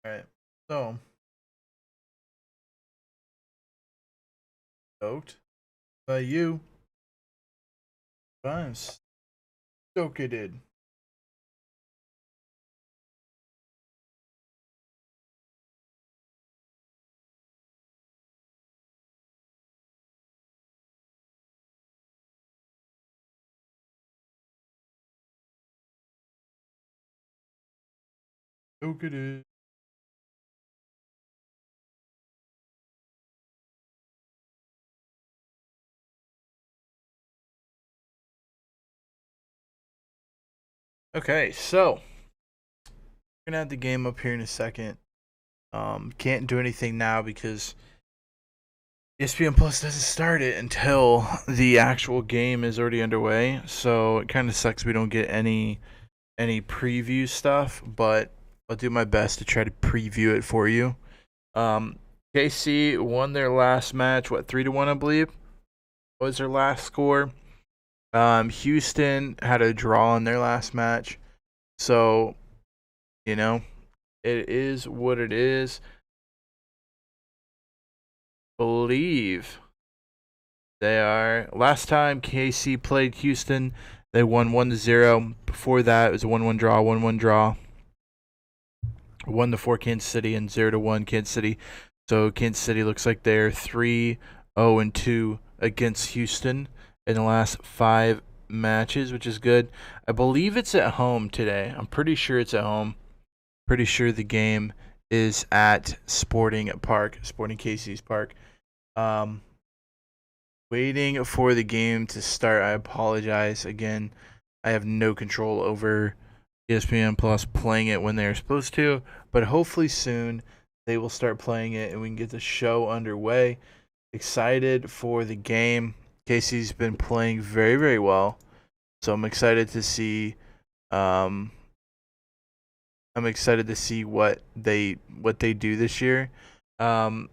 Alright, so stoked by you. I'm stoked. Stoked. Okay, so we're gonna have the game up here in a second. Can't do anything now because ESPN Plus doesn't start it until the actual game is already underway. So it kind of sucks we don't get any preview stuff, but I'll do my best to try to preview it for you. Um, KC won their last match, what 3-1, I believe, was their last score. Houston had a draw in their last match, so you know it is what it is. Believe they are. Last time KC played Houston, they won 1-0. Before that, it was a 1-1 draw, 1-1 draw. 1-4 Kansas City and 0-1 Kansas City. So Kansas City looks like they're 3-0-2 against Houston in the last 5 matches, which is good. I believe it's at home today. I'm pretty sure it's at home. Pretty sure the game is at Sporting KC's Park. Waiting for the game to start. I apologize again. I have no control over ESPN Plus playing it when they're supposed to, but hopefully soon they will start playing it and we can get the show underway. Excited for the game. Casey's been playing very, very well, so I'm excited to see. I'm excited to see what they do this year. The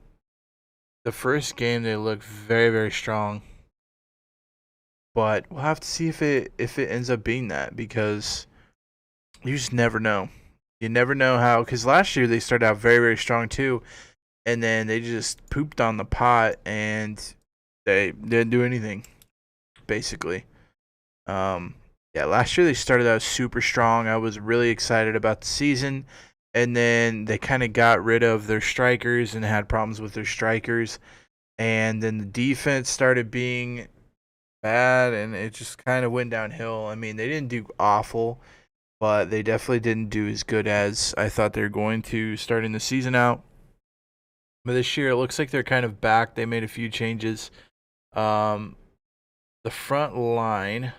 first game they looked very, very strong, but we'll have to see if it ends up being that, because you just never know. You never know how, because last year they started out very, very strong too, and then they just pooped on the pot and they didn't do anything, basically. Yeah, last year they started out super strong. I was really excited about the season, and then they kind of got rid of their strikers and had problems with their strikers, and then the defense started being bad, and it just kind of went downhill. I mean, they didn't do awful, but they definitely didn't do as good as I thought they were going to starting the season out. But this year, it looks like they're kind of back. They made a few changes. The front line,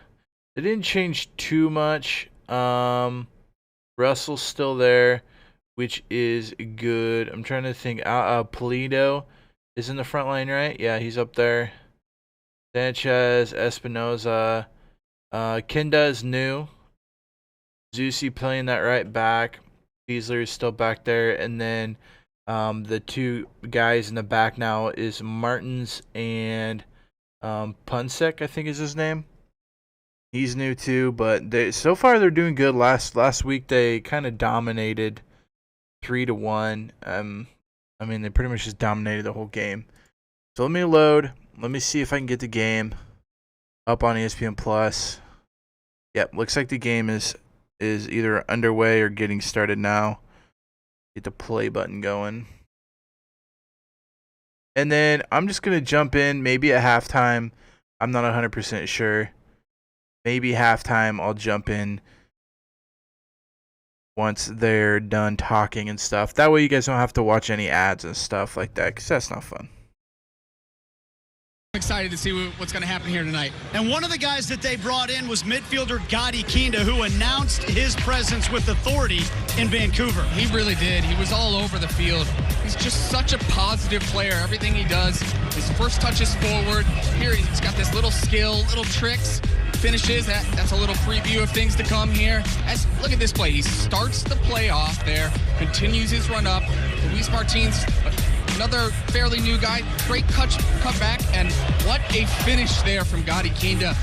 they didn't change too much. Russell's still there, which is good. I'm trying to think. Polito is in the front line, right? Yeah, he's up there. Sanchez, Espinoza. Kinda is new. Zusi playing that right back. Beasler is still back there. And then the two guys in the back now is Martins and Punsek, I think is his name. He's new too, but so far they're doing good. Last week they kind of dominated 3-1. I mean, they pretty much just dominated the whole game. So let me load. Let me see if I can get the game up on ESPN Plus. Yep, looks like the game is either underway or getting started now. Get the play button going. And then I'm just going to jump in maybe at halftime. I'm not 100% sure. Maybe halftime I'll jump in once they're done talking and stuff. That way you guys don't have to watch any ads and stuff like that, because that's not fun. Excited to see what's going to happen here tonight. And one of the guys that they brought in was midfielder Gadi Kinda, who announced his presence with authority in Vancouver. He really did. He was all over the field. He's just such a positive player. Everything he does, his first touch is forward. Here he's got this little skill, little tricks, finishes. That's a little preview of things to come here. Look at this play. He starts the play off there, continues his run up. Luis Martins, another fairly new guy, great cutback, and what a finish there from Gadi Kinda.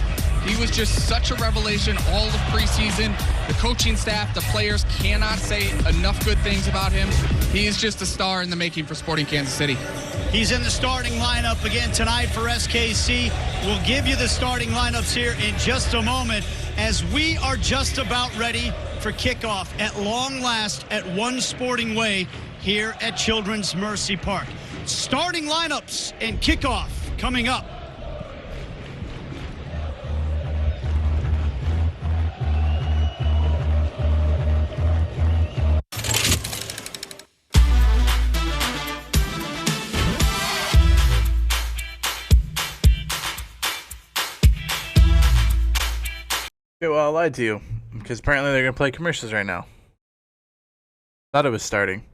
He was just such a revelation all of preseason. The coaching staff, the players cannot say enough good things about him. He is just a star in the making for Sporting Kansas City. He's in the starting lineup again tonight for SKC. We'll give you the starting lineups here in just a moment as we are just about ready for kickoff at long last at One Sporting Way here at Children's Mercy Park. Starting lineups and kickoff coming up. Okay, well, I lied to you because apparently they're gonna play commercials right now. Thought it was starting,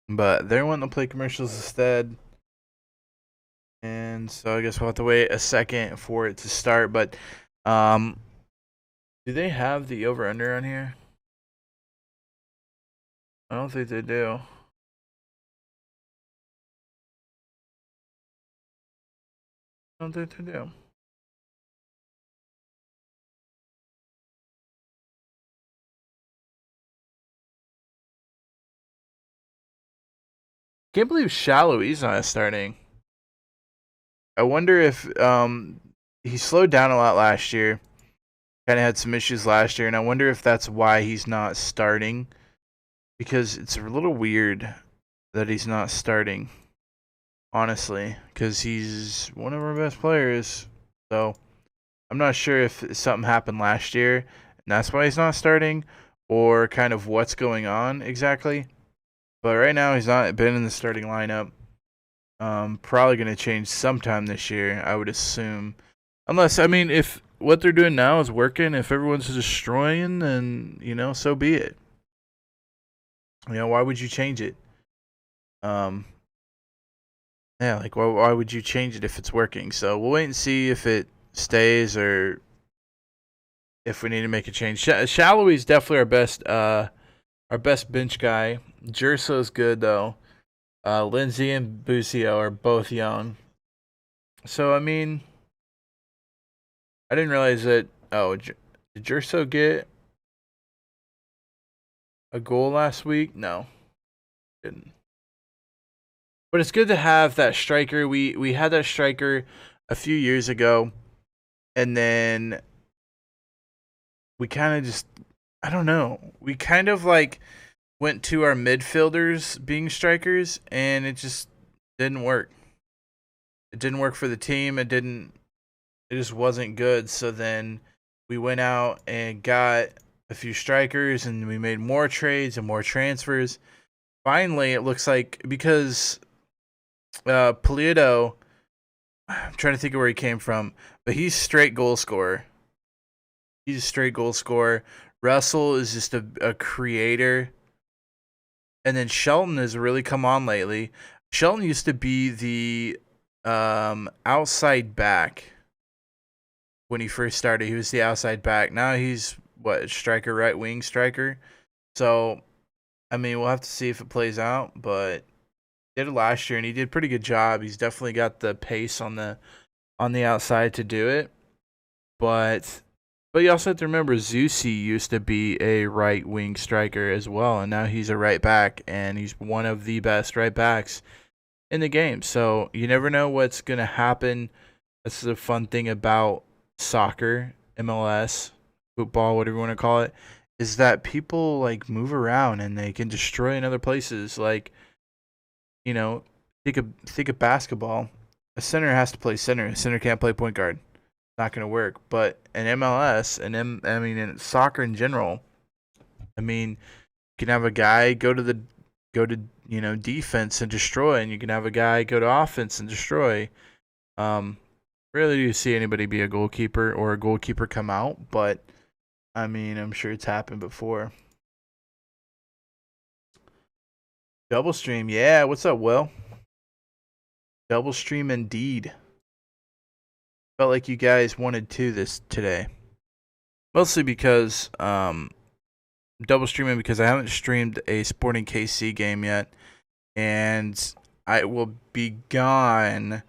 but they're wanting to play commercials instead, and so I guess we'll have to wait a second for it to start. But do they have the over under on here? I don't think they do. I don't think they do. Can't believe Shallow-E's not starting. I wonder if he slowed down a lot last year. Kind of had some issues last year, and I wonder if that's why he's not starting. Because it's a little weird that he's not starting, honestly, because he's one of our best players. So I'm not sure if something happened last year and that's why he's not starting, or kind of what's going on exactly. But right now he's not been in the starting lineup. Probably going to change sometime this year, I would assume. Unless, I mean, if what they're doing now is working, if everyone's destroying, then, so be it. Why would you change it? Yeah, like, why would you change it if it's working? So we'll wait and see if it stays or if we need to make a change. Shallowy definitely our best bench guy. Jerso's good, though. Lindsay and Busio are both young. So, I mean, I didn't realize that. Oh, did Jerso get a goal last week? No, didn't. But it's good to have that striker. We had that striker a few years ago, and then we kind of just, I don't know. We kind of like went to our midfielders being strikers, and it just didn't work. It didn't work for the team. It just wasn't good. So then we went out and got a few strikers, and we made more trades and more transfers. Finally, it looks like, because Polito, I'm trying to think of where he came from, but he's straight goal scorer. He's a straight goal scorer. Russell is just a creator. And then Shelton has really come on lately. Shelton used to be the outside back when he first started. He was the outside back. Now he's, striker, right wing striker. So, I mean, we'll have to see if it plays out. But he did it last year, and he did a pretty good job. He's definitely got the pace on the outside to do it. But you also have to remember, Zusi used to be a right wing striker as well, and now he's a right back, and he's one of the best right backs in the game. So you never know what's going to happen. That's the fun thing about soccer, MLS, football, whatever you want to call it, is that people like move around and they can destroy in other places. Like, think of basketball. A center has to play center. A center can't play point guard. Not going to work. But in MLS and in soccer in general, you can have a guy go to defense and destroy, and you can have a guy go to offense and destroy. Rarely do you see anybody be a goalkeeper or a goalkeeper come out, but I'm sure it's happened before. Double stream, yeah. What's up, Will? Double stream indeed. Felt like you guys wanted this today. Mostly because double streaming because I haven't streamed a Sporting KC game yet, and I will be gone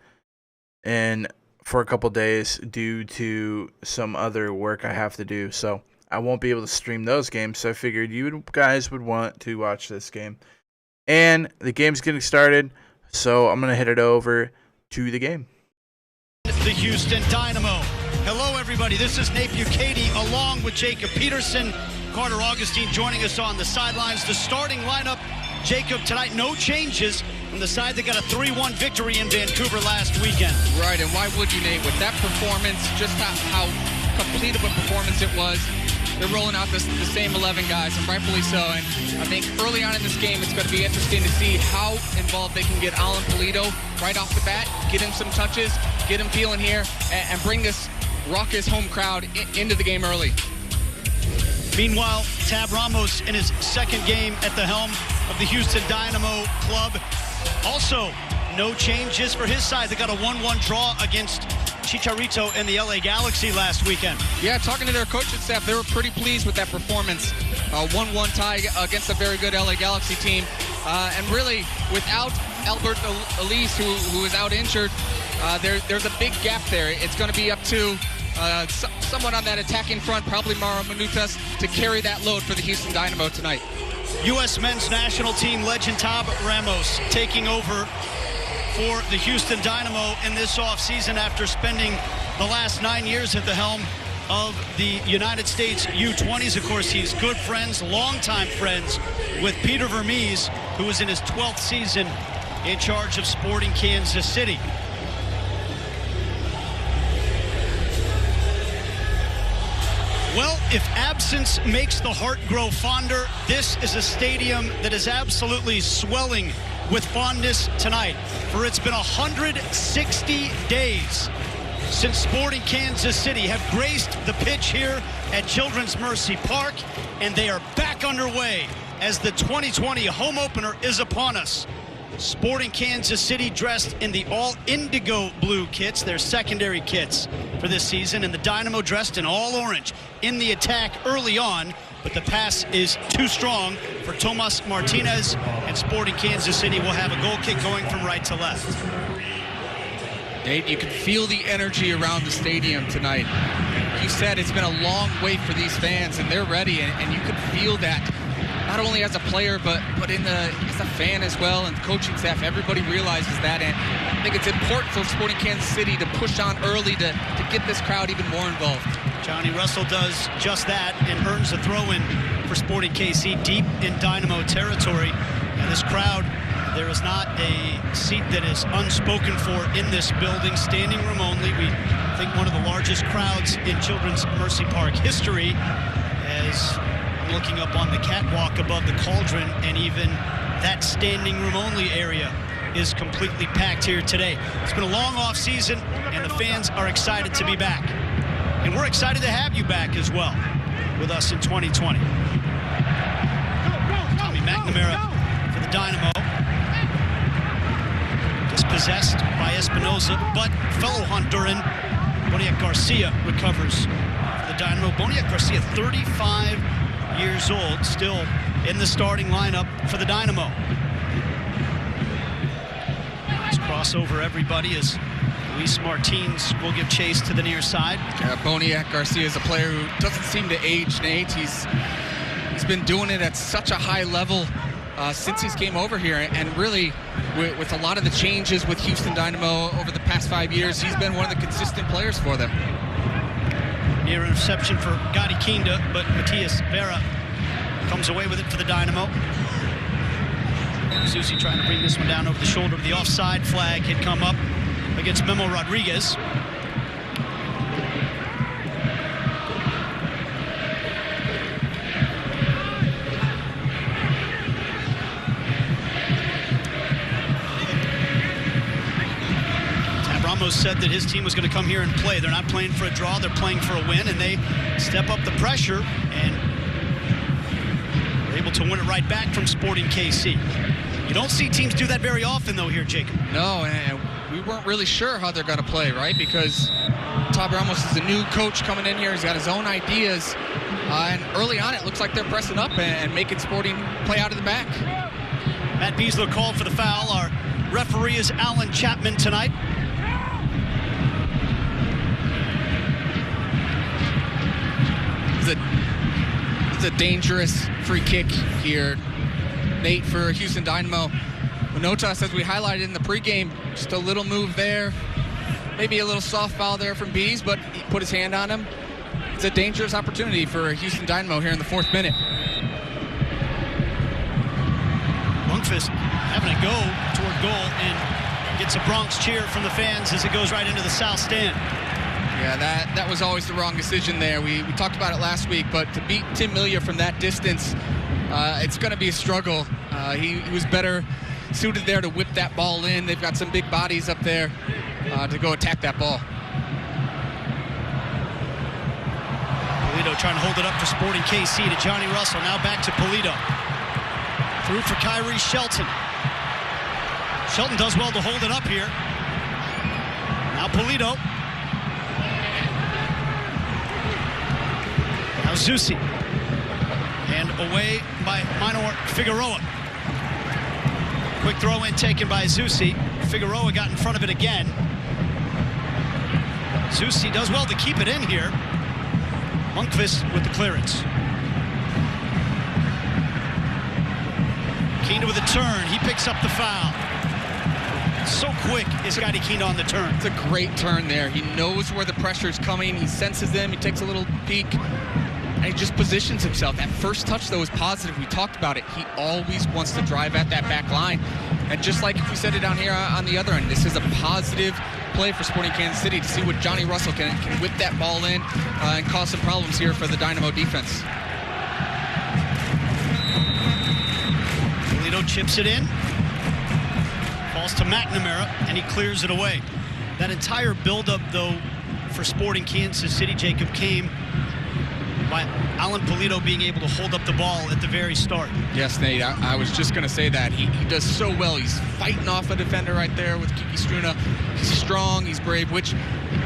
and for a couple days due to some other work I have to do. So I won't be able to stream those games. So I figured you guys would want to watch this game. And the game's getting started, so I'm going to hit it over to the game. The Houston Dynamo. Hello, everybody. This is Nate Bucati along with Jacob Peterson. Carter Augustine joining us on the sidelines. The starting lineup, Jacob, tonight no changes from the side that got a 3-1 victory in Vancouver last weekend. Right, and why would you, Nate? With that performance, just how complete of a performance it was, they're rolling out the same 11 guys, and rightfully so. And I think early on in this game, it's going to be interesting to see how involved they can get Alan Pulido right off the bat, get him some touches, get him feeling here, and bring this raucous home crowd into the game early. Meanwhile, Tab Ramos in his second game at the helm of the Houston Dynamo club. Also, no changes for his side. They got a 1-1 draw against Chicharito and the LA Galaxy last weekend. Yeah, talking to their coaching staff, they were pretty pleased with that performance. 1-1 tie against a very good LA Galaxy team. And really, without Albert Elise, who is out injured, there's a big gap there. It's going to be up to someone on that attacking front, probably Mauro Manutas, to carry that load for the Houston Dynamo tonight. U.S. men's national team legend Tab Ramos taking over for the Houston Dynamo in this offseason after spending the last 9 years at the helm of the United States U20s. Of course, he's good friends, longtime friends with Peter Vermees, who is in his 12th season in charge of Sporting Kansas City. Well, if absence makes the heart grow fonder, this is a stadium that is absolutely swelling with fondness tonight. For it's been 160 days since Sporting Kansas City have graced the pitch here at Children's Mercy Park, and they are back underway as the 2020 home opener is upon us. Sporting Kansas City dressed in the all indigo blue kits, their secondary kits for this season, and the Dynamo dressed in all orange in the attack early on, but the pass is too strong for Tomas Martinez, and Sporting Kansas City will have a goal kick going from right to left. Nate, you can feel the energy around the stadium tonight. You said it's been a long wait for these fans, and they're ready, and you can feel that. Not only as a player, but as a fan as well, and the coaching staff, everybody realizes that, and I think it's important for Sporting Kansas City to push on early to get this crowd even more involved. Johnny Russell does just that and earns a throw-in for Sporting KC deep in Dynamo territory. And this crowd, there is not a seat that is unspoken for in this building, standing room only. We think one of the largest crowds in Children's Mercy Park history, as looking up on the catwalk above the cauldron, and even that standing room only area is completely packed here today. It's been a long off season, and the fans are excited to be back. And we're excited to have you back as well with us in 2020. Tommy McNamara for the Dynamo. Dispossessed by Espinoza, but fellow Honduran Boniek Garcia recovers for the Dynamo. Boniek Garcia, 35 years old, still in the starting lineup for the Dynamo. Let's cross over everybody as Luis Martins will give chase to the near side. Yeah, Boniek Garcia is a player who doesn't seem to age, Nate. He's been doing it at such a high level since he's came over here, and really with a lot of the changes with Houston Dynamo over the past 5 years, he's been one of the consistent players for them. Near interception for Gadi Kinda, but Matias Vera comes away with it for the Dynamo. Susi trying to bring this one down over the shoulder. The offside flag had come up against Memo Rodriguez. Ramos said that his team was going to come here and play. They're not playing for a draw, they're playing for a win, and they step up the pressure and are able to win it right back from Sporting KC. You don't see teams do that very often, though, here, Jacob. No, and we weren't really sure how they're going to play, right? Because Tab Ramos is a new coach coming in here. He's got his own ideas. And early on, it looks like they're pressing up and making Sporting play out of the back. Matt Beasler called for the foul. Our referee is Alan Chapman tonight. It's a dangerous free kick here, Nate, for Houston Dynamo. Manotas, as we highlighted in the pregame, just a little move there. Maybe a little soft foul there from Bees, but he put his hand on him. It's a dangerous opportunity for Houston Dynamo here in the 4th minute. Lundqvist having a go toward goal and gets a Bronx cheer from the fans as it goes right into the south stand. Yeah, that was always the wrong decision there. We talked about it last week, but to beat Tim Miller from that distance, it's going to be a struggle. He was better suited there to whip that ball in. They've got some big bodies up there to go attack that ball. Polito trying to hold it up for Sporting KC to Johnny Russell. Now back to Polito. Through for Kyrie Shelton. Shelton does well to hold it up here. Now Polito. Now Zusi. And away by Minor Figueroa. Quick throw in taken by Zusi. Figueroa got in front of it again. Zusi does well to keep it in here. Lundqvist with the clearance. Keane with a turn. He picks up the foul. So quick is Scotty Keane on the turn. It's a great turn there. He knows where the pressure is coming. He senses them. He takes a little peek. And he just positions himself. That first touch, though, is positive. We talked about it. He always wants to drive at that back line. And just like if we said it down here on the other end, this is a positive play for Sporting Kansas City to see what Johnny Russell can whip that ball in and cause some problems here for the Dynamo defense. Polito chips it in. Falls to McNamara, and he clears it away. That entire buildup, though, for Sporting Kansas City, Jacob, came by Alan Polito being able to hold up the ball at the very start. Yes, Nate, I was just going to say that. He does so well. He's fighting off a defender right there with Kiki Struna. He's strong, he's brave, which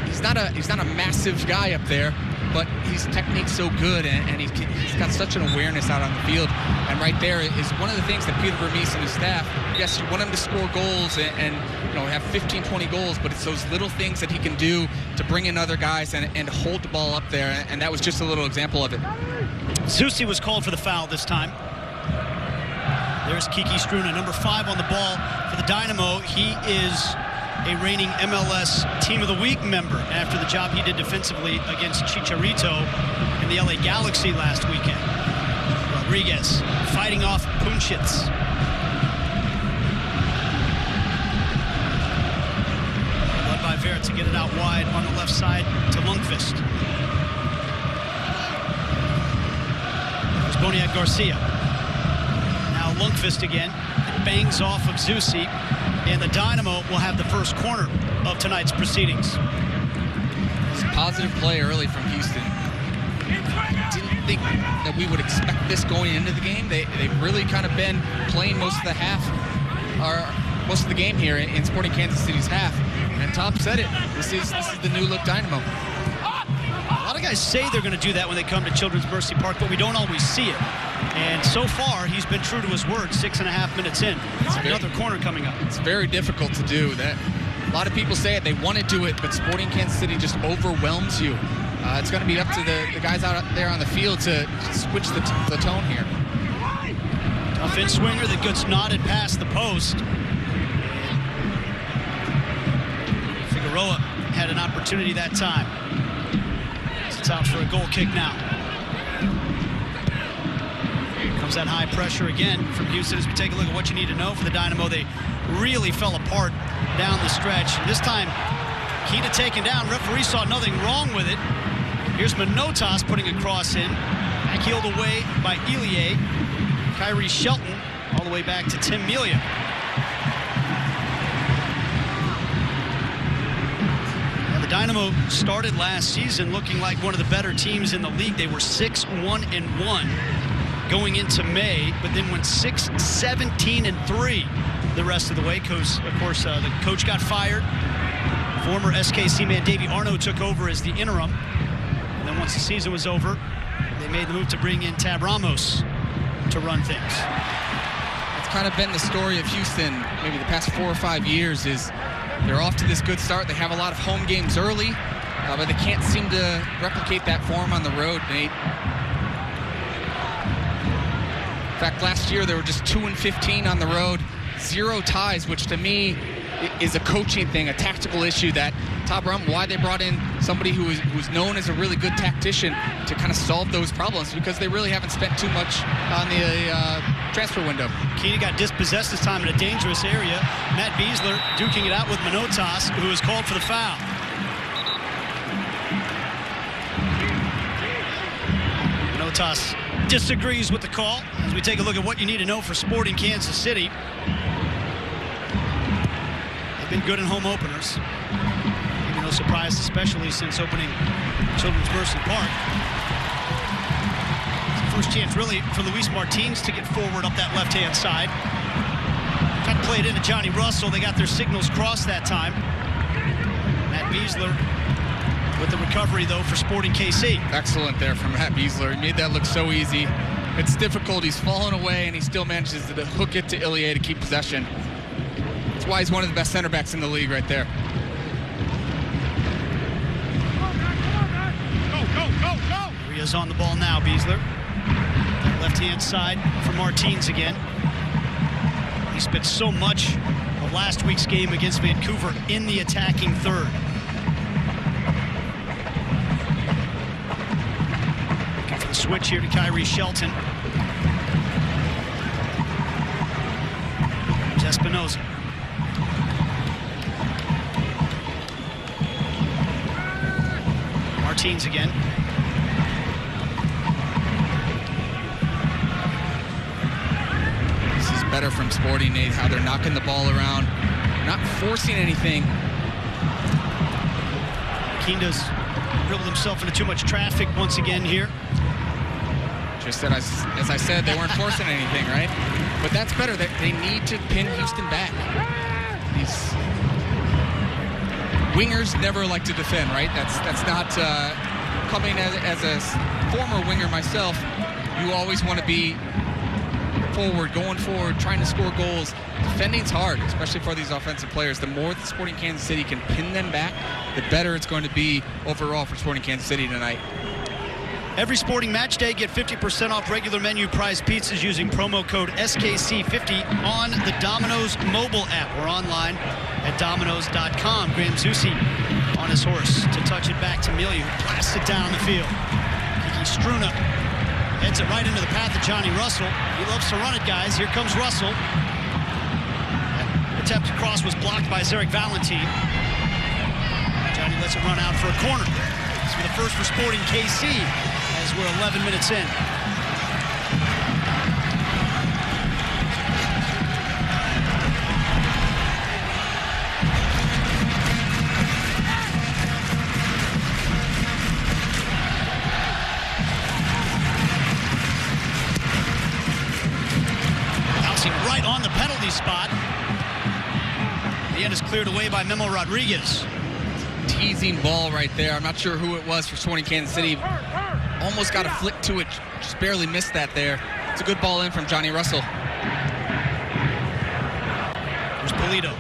he's not a massive guy up there, but his technique's so good, and he's got such an awareness out on the field. And right there is one of the things that Peter Vermees and his staff, yes, you want him to score goals and have 15, 20 goals, but it's those little things that he can do to bring in other guys and hold the ball up there, and that was just a little example of it. Zusi was called for the foul this time. There's Kiki Struna, number 5 on the ball for the Dynamo. He is a reigning MLS Team of the Week member after the job he did defensively against Chicharito in the LA Galaxy last weekend. Rodriguez fighting off Punchitz. Led by Vera to get it out wide on the left side to Lundqvist. There's Boniat Garcia. Now Lundqvist again. It bangs off of Zusi. And the Dynamo will have the first corner of tonight's proceedings. It's a positive play early from Houston. Didn't think that we would expect this going into the game. They've really kind of been playing most of the half, or most of the game here in Sporting Kansas City's half. And Tom said it. This is the new look Dynamo. A lot of guys say they're going to do that when they come to Children's Mercy Park, but we don't always see it. And so far, he's been true to his word. 6.5 minutes in. Another corner coming up. It's very difficult to do. That a lot of people say it. They want to do it, but Sporting Kansas City just overwhelms you. It's going to be up to the guys out there on the field to switch the tone here. Tough in swinger that gets nodded past the post. Figueroa had an opportunity that time. It's out for a goal kick now. Comes that high pressure again from Houston as we take a look at what you need to know for the Dynamo. They really fell apart down the stretch. And this time, Keita taken down. Referee saw nothing wrong with it. Here's Manotas putting a cross in. Backheeled away by Ilie. Kyrie Shelton all the way back to Tim Melia. Now the Dynamo started last season looking like one of the better teams in the league. They were 6-1-1 going into May, but then went 6-17-3 the rest of the way. Of course, the coach got fired. Former SKC man Davey Arnaud took over as the interim. And then once the season was over, they made the move to bring in Tab Ramos to run things. It's kind of been the story of Houston maybe the past 4 or 5 years. Is they're off to this good start. They have a lot of home games early, but they can't seem to replicate that form on the road, Nate. In fact, last year they were just 2-15 on the road, 0 ties, which to me is a coaching thing, a tactical issue that Todd Brown, why they brought in somebody who's known as a really good tactician to kind of solve those problems, because they really haven't spent too much on the transfer window. Keita got dispossessed this time in a dangerous area. Matt Beasler duking it out with Manotas, who was called for the foul. Manotas disagrees with the call as we take a look at what you need to know for Sporting Kansas City. They've been good in home openers. Maybe no surprise, especially since opening Children's Mercy Park. First chance really for Luis Martins to get forward up that left-hand side. Tried to play it into Johnny Russell. They got their signals crossed that time. Matt Beasler with the recovery, though, for Sporting KC. Excellent there from Matt Beasler. He made that look so easy. It's difficult. He's fallen away, and he still manages to hook it to Ilie to keep possession. That's why he's one of the best center backs in the league right there. Go! Ria's on the ball now, Beasler. Left-hand side for Martins again. He spent so much of last week's game against Vancouver in the attacking third. Looking for the switch here to Kyrie Shelton. There's Espinoza. Martins again. Better from Sporting, Nate, how they're knocking the ball around, not forcing anything. Quintas dribbled himself into too much traffic once again here. Just that, as I said, they weren't forcing anything, right? But that's better. They need to pin Houston back. These wingers never like to defend, right? That's not coming as a former winger myself. You always want to be forward, going forward, trying to score goals. Defending's hard, especially for these offensive players. The more that Sporting Kansas City can pin them back, the better it's going to be overall for Sporting Kansas City tonight. Every Sporting match day, get 50% off regular menu price pizzas using promo code SKC50 on the Domino's mobile app or online at Domino's.com. Graham Zusi on his horse to touch it back to Melia, who blasts it down the field. Kiki Struna heads it right into the path of Johnny Russell. He loves to run it, guys. Here comes Russell. That attempt to cross was blocked by Zarek Valentin. Johnny lets it run out for a corner. This will be the first for Sporting KC as we're 11 minutes in. Right on the penalty spot. The end is cleared away by Memo Rodriguez. Teasing ball right there. I'm not sure who it was for Sporting Kansas City. Almost got a flick to it. Just barely missed that there. It's a good ball in from Johnny Russell. There's Polito.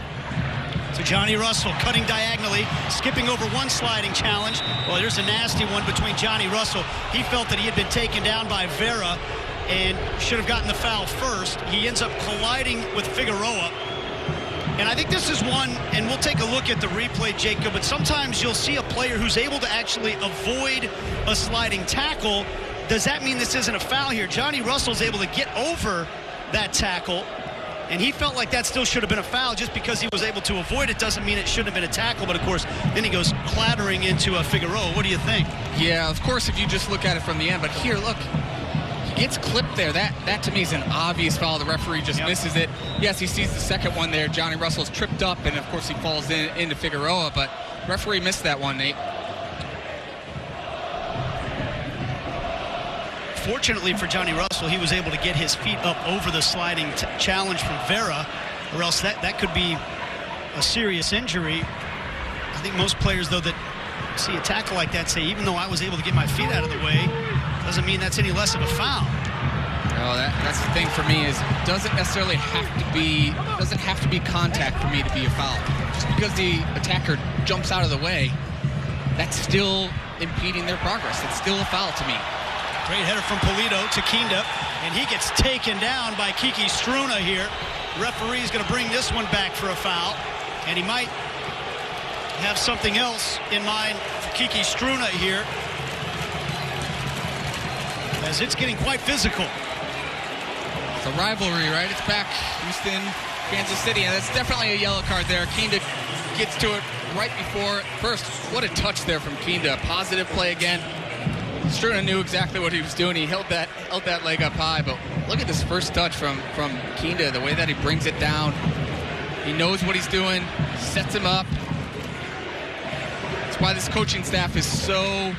So Johnny Russell cutting diagonally, skipping over one sliding challenge. Well, there's a nasty one between Johnny Russell. He felt that he had been taken down by Vera and should have gotten the foul first. He ends up colliding with Figueroa. And I think this is one, and we'll take a look at the replay, Jacob, but sometimes you'll see a player who's able to actually avoid a sliding tackle. Does that mean this isn't a foul here? Johnny Russell's able to get over that tackle, and he felt like that still should have been a foul. Just because he was able to avoid it doesn't mean it shouldn't have been a tackle, but of course, then he goes clattering into a Figueroa. What do you think? Yeah, of course, if you just look at it from the end, but here, look. Gets clipped there. That to me is an obvious foul. The referee just misses it. Yes, he sees the second one there. Johnny Russell's tripped up, and of course he falls into Figueroa, but referee missed that one, Nate. Fortunately for Johnny Russell, he was able to get his feet up over the sliding challenge from Vera, or else that could be a serious injury. I think most players, though, that see a tackle like that say, even though I was able to get my feet out of the way, doesn't mean that's any less of a foul. Oh, that's the thing for me is doesn't necessarily have to be contact for me to be a foul. Just because the attacker jumps out of the way that's still impeding their progress. It's still a foul to me. Great header from Polito to Kinda, and he gets taken down by Kiki Struna here. Referee's going to bring this one back for a foul, and he might have something else in mind for Kiki Struna here, as it's getting quite physical. It's a rivalry, right? It's back, Houston, Kansas City, and that's definitely a yellow card there. Kinda gets to it right before first. What a touch there from Kinda. Positive play again. Struna knew exactly what he was doing. He held that leg up high, but look at this first touch from Kinda, the way that he brings it down. He knows what he's doing, sets him up. That's why this coaching staff is so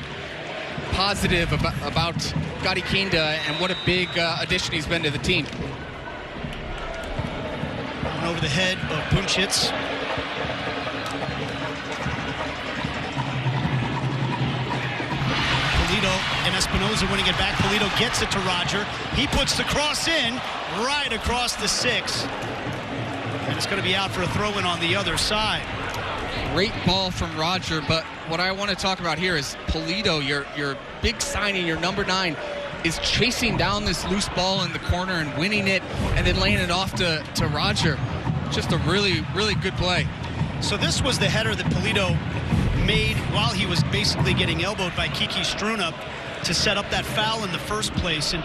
positive about Gadi Kinda and what a big addition he's been to the team. And over the head of Punchitz. Polito and Espinoza winning it back. Polito gets it to Roger. He puts the cross in right across the 6. And it's going to be out for a throw-in on the other side. Great ball from Roger, but what I want to talk about here is Polito, your big signing, your number 9, is chasing down this loose ball in the corner and winning it and then laying it off to Roger. Just a really, really good play. So this was the header that Polito made while he was basically getting elbowed by Kiki Struna to set up that foul in the first place. And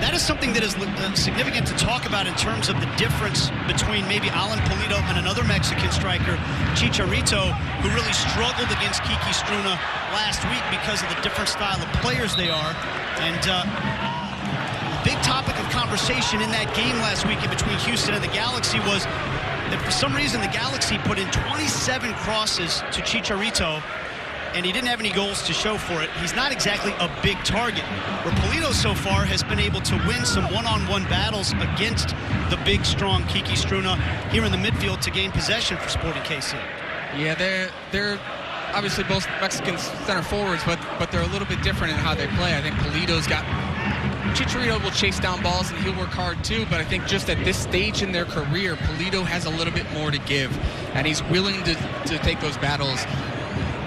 that is something that is significant to talk about in terms of the difference between maybe Alan Polito and another Mexican striker, Chicharito, who really struggled against Kiki Struna last week because of the different style of players they are. And the big topic of conversation in that game last week in between Houston and the Galaxy was that for some reason the Galaxy put in 27 crosses to Chicharito, and he didn't have any goals to show for it. He's not exactly a big target. Where Polito so far has been able to win some one-on-one battles against the big, strong Kiki Struna here in the midfield to gain possession for Sporting KC. Yeah, they're obviously both Mexican center forwards, but they're a little bit different in how they play. I think Polito's got... Chicharito will chase down balls and he'll work hard too, but I think just at this stage in their career, Polito has a little bit more to give, and he's willing to take those battles.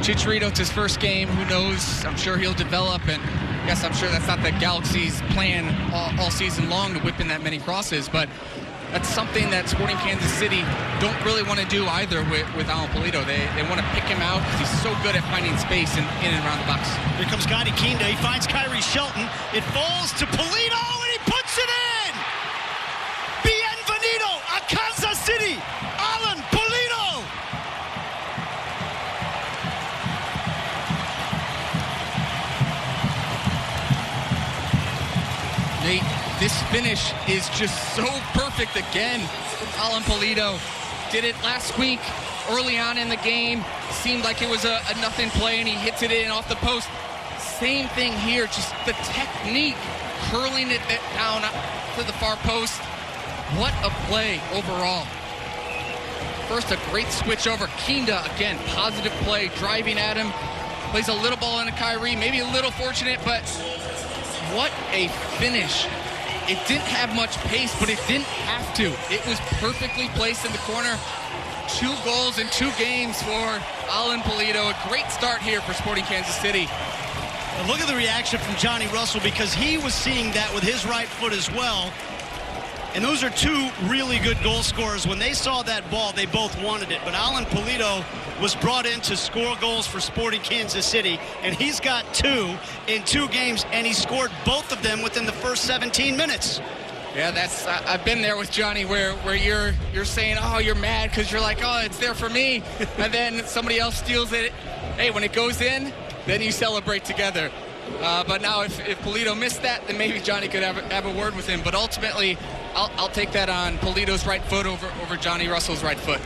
Chicharito, it's his first game. Who knows? I'm sure he'll develop, and yes, I'm sure that's not the Galaxy's plan all season long to whip in that many crosses, but that's something that Sporting Kansas City don't really want to do either with Alan Polito. They want to pick him out because he's so good at finding space in and around the box. Here comes Gadi Kinda. He finds Kyrie Shelton. It falls to Polito, and he puts it in! Bienvenido a Kansas City, Alan Polito! Nate, this finish is just so perfect again. Alan Polito did it last week early on in the game. Seemed like it was a nothing play, and he hits it in off the post. Same thing here, just the technique, curling it down to the far post. What a play overall. First, a great switch over. Kinda, again, positive play, driving at him. Plays a little ball into Kyrie, maybe a little fortunate, but what a finish. It didn't have much pace, but it didn't have to. It was perfectly placed in the corner. 2 goals in 2 games for Alan Polito. A great start here for Sporting Kansas City. And look at the reaction from Johnny Russell, because he was seeing that with his right foot as well. And those are 2 really good goal scorers. When they saw that ball, they both wanted it. But Alan Polito was brought in to score goals for Sporting Kansas City, and he's got 2 in 2 games, and he scored both of them within the first 17 minutes. Yeah, that's I've been there with Johnny where you're saying, oh, you're mad because you're like, oh, it's there for me. And then somebody else steals it. Hey, when it goes in, then you celebrate together. But now if Polito missed that, then maybe Johnny could have a word with him. But ultimately, I'll take that on Polito's right foot over Johnny Russell's right foot.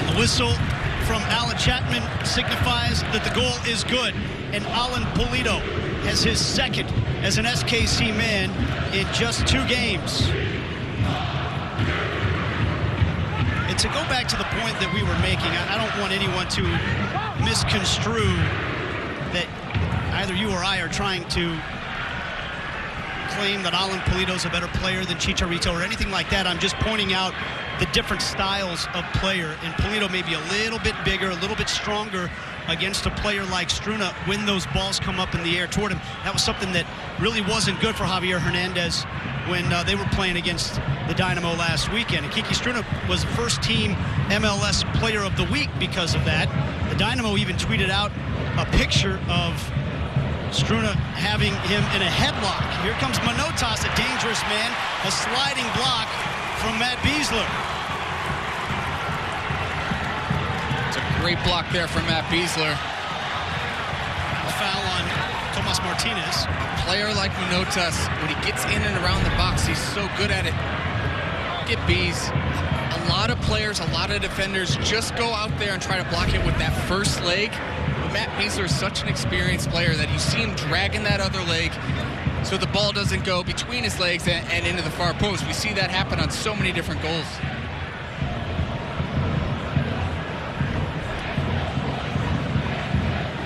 The whistle from Alan Chapman signifies that the goal is good, and Alan Polito has his second as an SKC man in just 2 games. And to go back to the point that we were making, I don't want anyone to misconstrue that neither you or I are trying to claim that Alan Pulido's a better player than Chicharito or anything like that. I'm just pointing out the different styles of player, and Pulido may be a little bit bigger, a little bit stronger against a player like Struna when those balls come up in the air toward him. That was something that really wasn't good for Javier Hernandez when they were playing against the Dynamo last weekend. And Kiki Struna was first-team MLS Player of the Week because of that. The Dynamo even tweeted out a picture of Struna having him in a headlock. Here comes Manotas, a dangerous man, a sliding block from Matt Beasler. It's a great block there from Matt Beasler. A foul on Tomas Martinez. A player like Manotas, when he gets in and around the box, he's so good at it. Get Bees. A lot of players, a lot of defenders just go out there and try to block it with that first leg. But Matt Beasler is such an experienced player that you see him dragging that other leg so the ball doesn't go between his legs and into the far post. We see that happen on so many different goals.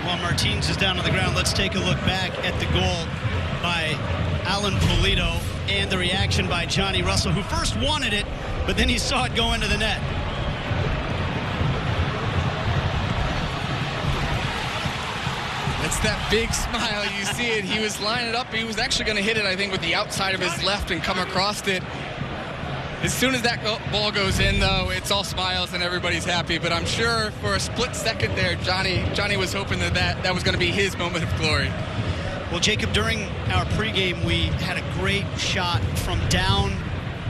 While Martins is down on the ground, let's take a look back at the goal by Alan Pulido and the reaction by Johnny Russell, who first wanted it, but then he saw it go into the net. It's that big smile. You see it. He was lining up. He was actually going to hit it, I think, with the outside of his left and come across it. As soon as that ball goes in, though, it's all smiles and everybody's happy. But I'm sure for a split second there, Johnny was hoping that was going to be his moment of glory. Well, Jacob, during our pregame, we had a great shot from down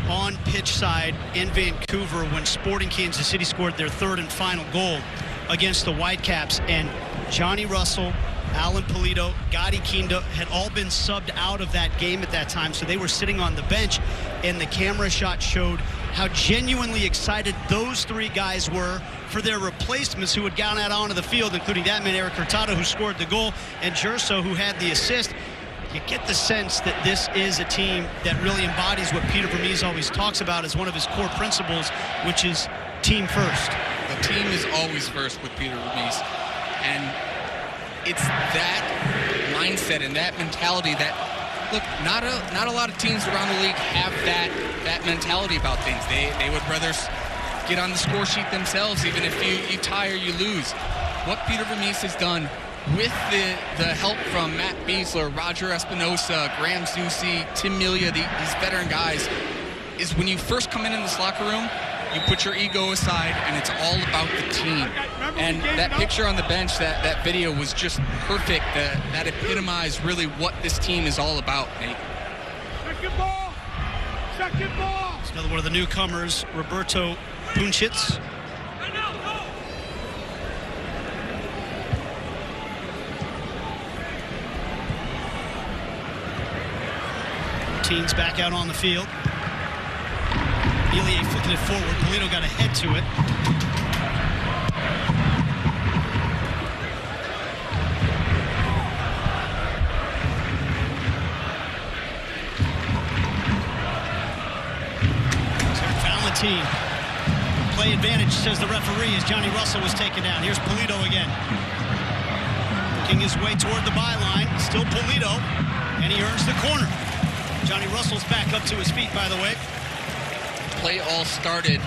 on pitch side in Vancouver when Sporting Kansas City scored their third and final goal against the Whitecaps. And Johnny Russell, Alan Pulido, Gadi Kinda had all been subbed out of that game at that time, so they were sitting on the bench, and the camera shot showed how genuinely excited those three guys were for their replacements who had gone out onto the field, including that man, Eric Hurtado, who scored the goal, and Gerso, who had the assist. You get the sense that this is a team that really embodies what Peter Vermes always talks about as one of his core principles, which is team first. The team is always first with Peter Vermes, and it's that mindset and that mentality that, look, not a lot of teams around the league have that mentality about things. They would rather get on the score sheet themselves, even if you tie or you lose. What Peter Vermes has done with the help from Matt Beasler, Roger Espinosa, Graham Zusi, Tim Melia, these veteran guys, is when you first come in this locker room, you put your ego aside, and it's all about the team. And that picture on the bench, that video was just perfect. That epitomized really what this team is all about, Nate. Second ball! Second ball! It's another one of the newcomers, Roberto Punchitz. Teens back out on the field. Elie flicking it forward. Pulido got a head to it. So Valentin. Play advantage, says the referee, as Johnny Russell was taken down. Here's Pulido again. Working his way toward the byline. Still Pulido. And he earns the corner. Johnny Russell's back up to his feet, by the way. Play all started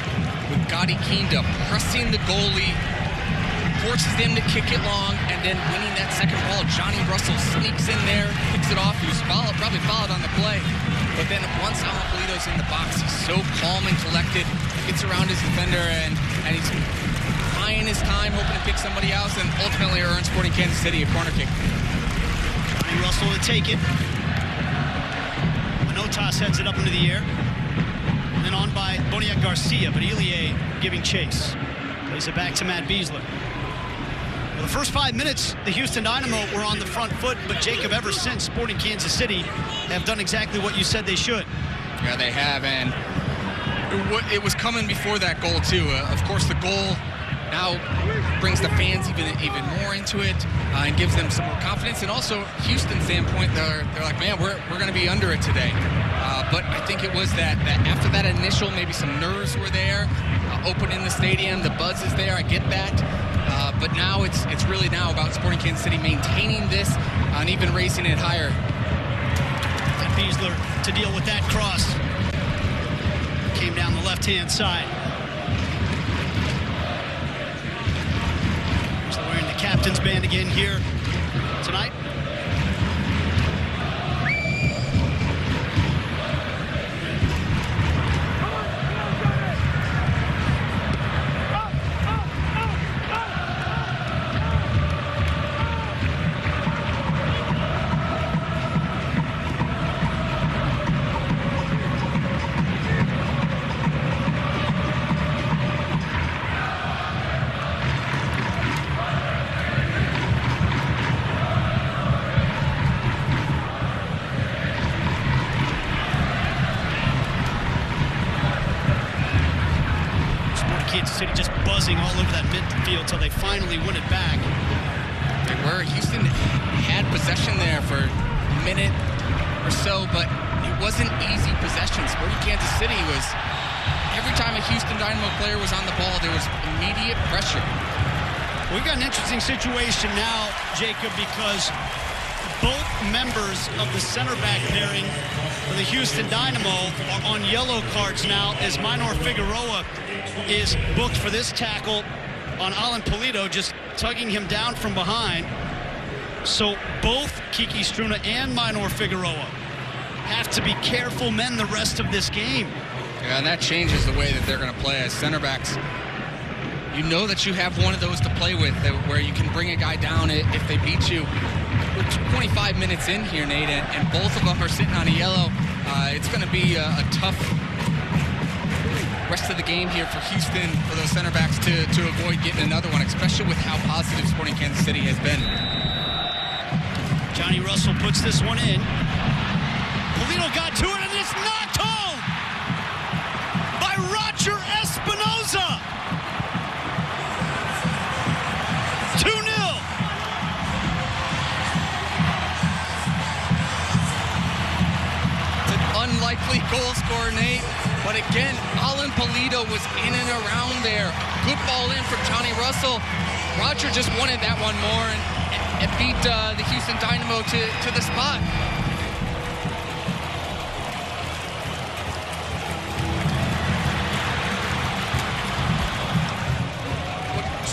with Gadi Kinda pressing the goalie, forces them to kick it long, and then winning that second ball. Johnny Russell sneaks in there, picks it off. He was probably fouled on the play. But then once Alan Pulido's in the box, he's so calm and collected, gets around his defender, and he's buying his time, hoping to pick somebody else, and ultimately earns Sporting Kansas City a corner kick. Johnny Russell to take it. Manotas heads it up into the air. And then on by Boniek Garcia, but Elie giving chase. Plays it back to Matt Beasler. Well, the first 5 minutes, the Houston Dynamo were on the front foot, but Jacob, ever since, Sporting Kansas City have done exactly what you said they should. Yeah, they have, and it was coming before that goal, too. Of course, the goal now brings the fans even more into it and gives them some more confidence. And also, Houston standpoint, they're like, man, we're going to be under it today. But I think it was that after that initial, maybe some nerves were there, opening the stadium, the buzz is there. I get that. But now it's really now about Sporting Kansas City maintaining this and even raising it higher. And Beasler to deal with that cross. Came down the left-hand side. So wearing the captain's band again here tonight. Kansas City just buzzing all over that midfield till they finally win it back. They were. Houston had possession there for a minute or so, but it wasn't easy possession. Sporting Kansas City was, every time a Houston Dynamo player was on the ball, there was immediate pressure. We've got an interesting situation now, Jacob, because both members of the center back pairing for the Houston Dynamo are on yellow cards now, as Minor Figueroa is booked for this tackle on Alan Pulido, just tugging him down from behind. So both Kiki Struna and Minor Figueroa have to be careful men the rest of this game. Yeah, and that changes the way that they're going to play as center backs. You know that you have one of those to play with, where you can bring a guy down if they beat you. We're 25 minutes in here, Nate, and both of them are sitting on a yellow. It's going to be a tough rest of the game here for Houston, for those center backs to avoid getting another one, especially with how positive Sporting Kansas City has been. Johnny Russell puts this one in. Pulido got to it, and it's knocked home by Roger Espinoza. 2-0. It's an unlikely goal scorer, Nate. But again, Alan Pulido was in and around there. Good ball in from Johnny Russell. Roger just wanted that one more and beat the Houston Dynamo to the spot.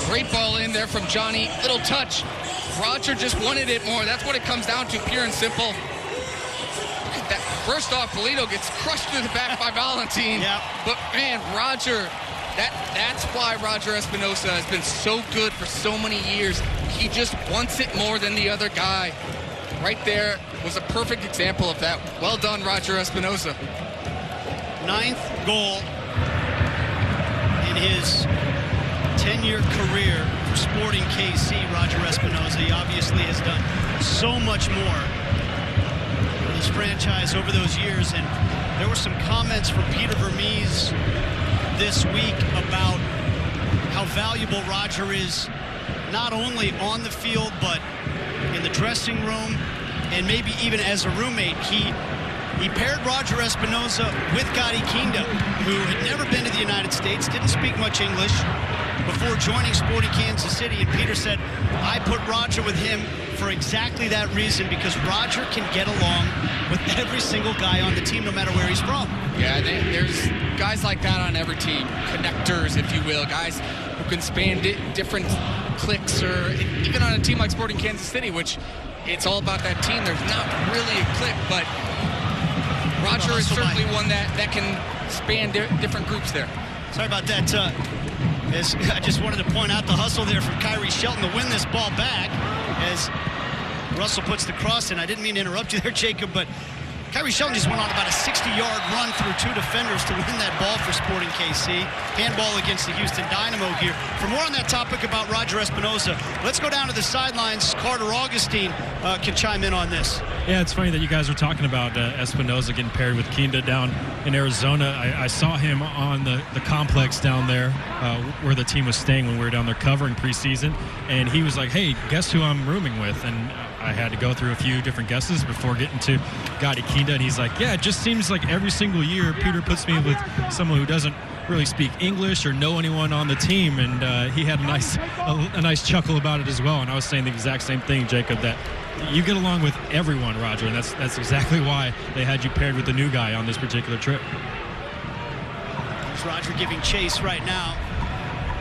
Great ball in there from Johnny. Little touch. Roger just wanted it more. That's what it comes down to, pure and simple. That first off, Pulido gets crushed through the back by Valentin. Yep. But man, Roger, that's why Roger Espinoza has been so good for so many years. He just wants it more than the other guy. Right there was a perfect example of that. Well done, Roger Espinoza. 9th goal in his 10-year career for Sporting KC. Roger Espinoza, he obviously has done so much more for this franchise over those years. And there were some comments from Peter Vermees this week about how valuable Roger is, not only on the field, but in the dressing room, and maybe even as a roommate. He paired Roger Espinoza with Gadi Kinda, who had never been to the United States, didn't speak much English before joining Sporting Kansas City. And Peter said, I put Roger with him for exactly that reason, because Roger can get along with every single guy on the team, no matter where he's from. Yeah, there's guys like that on every team, connectors, if you will, guys who can span different cliques, or even on a team like Sporting Kansas City, which it's all about that team. There's not really a clique, but Roger is certainly one that can span different groups there. Sorry about that. I just wanted to point out the hustle there from Kyrie Shelton to win this ball back as Russell puts the cross in. I didn't mean to interrupt you there, Jacob, but Kyrie Shelton just went on about a 60-yard run through 2 defenders to win that ball for Sporting KC. Handball against the Houston Dynamo here. For more on that topic about Roger Espinoza, let's go down to the sidelines. Carter Augustine can chime in on this. Yeah, it's funny that you guys are talking about Espinoza getting paired with Kinda down in Arizona. I saw him on the complex down there where the team was staying when we were down there covering preseason, and he was like, hey, guess who I'm rooming with? And I had to go through a few different guesses before getting to Gadi Kinda, and he's like, yeah, it just seems like every single year Peter puts me with someone who doesn't really speak English or know anyone on the team, and he had a nice chuckle about it as well. And I was saying the exact same thing, Jacob, that you get along with everyone, Roger, and that's exactly why they had you paired with the new guy on this particular trip. There's Roger giving chase right now.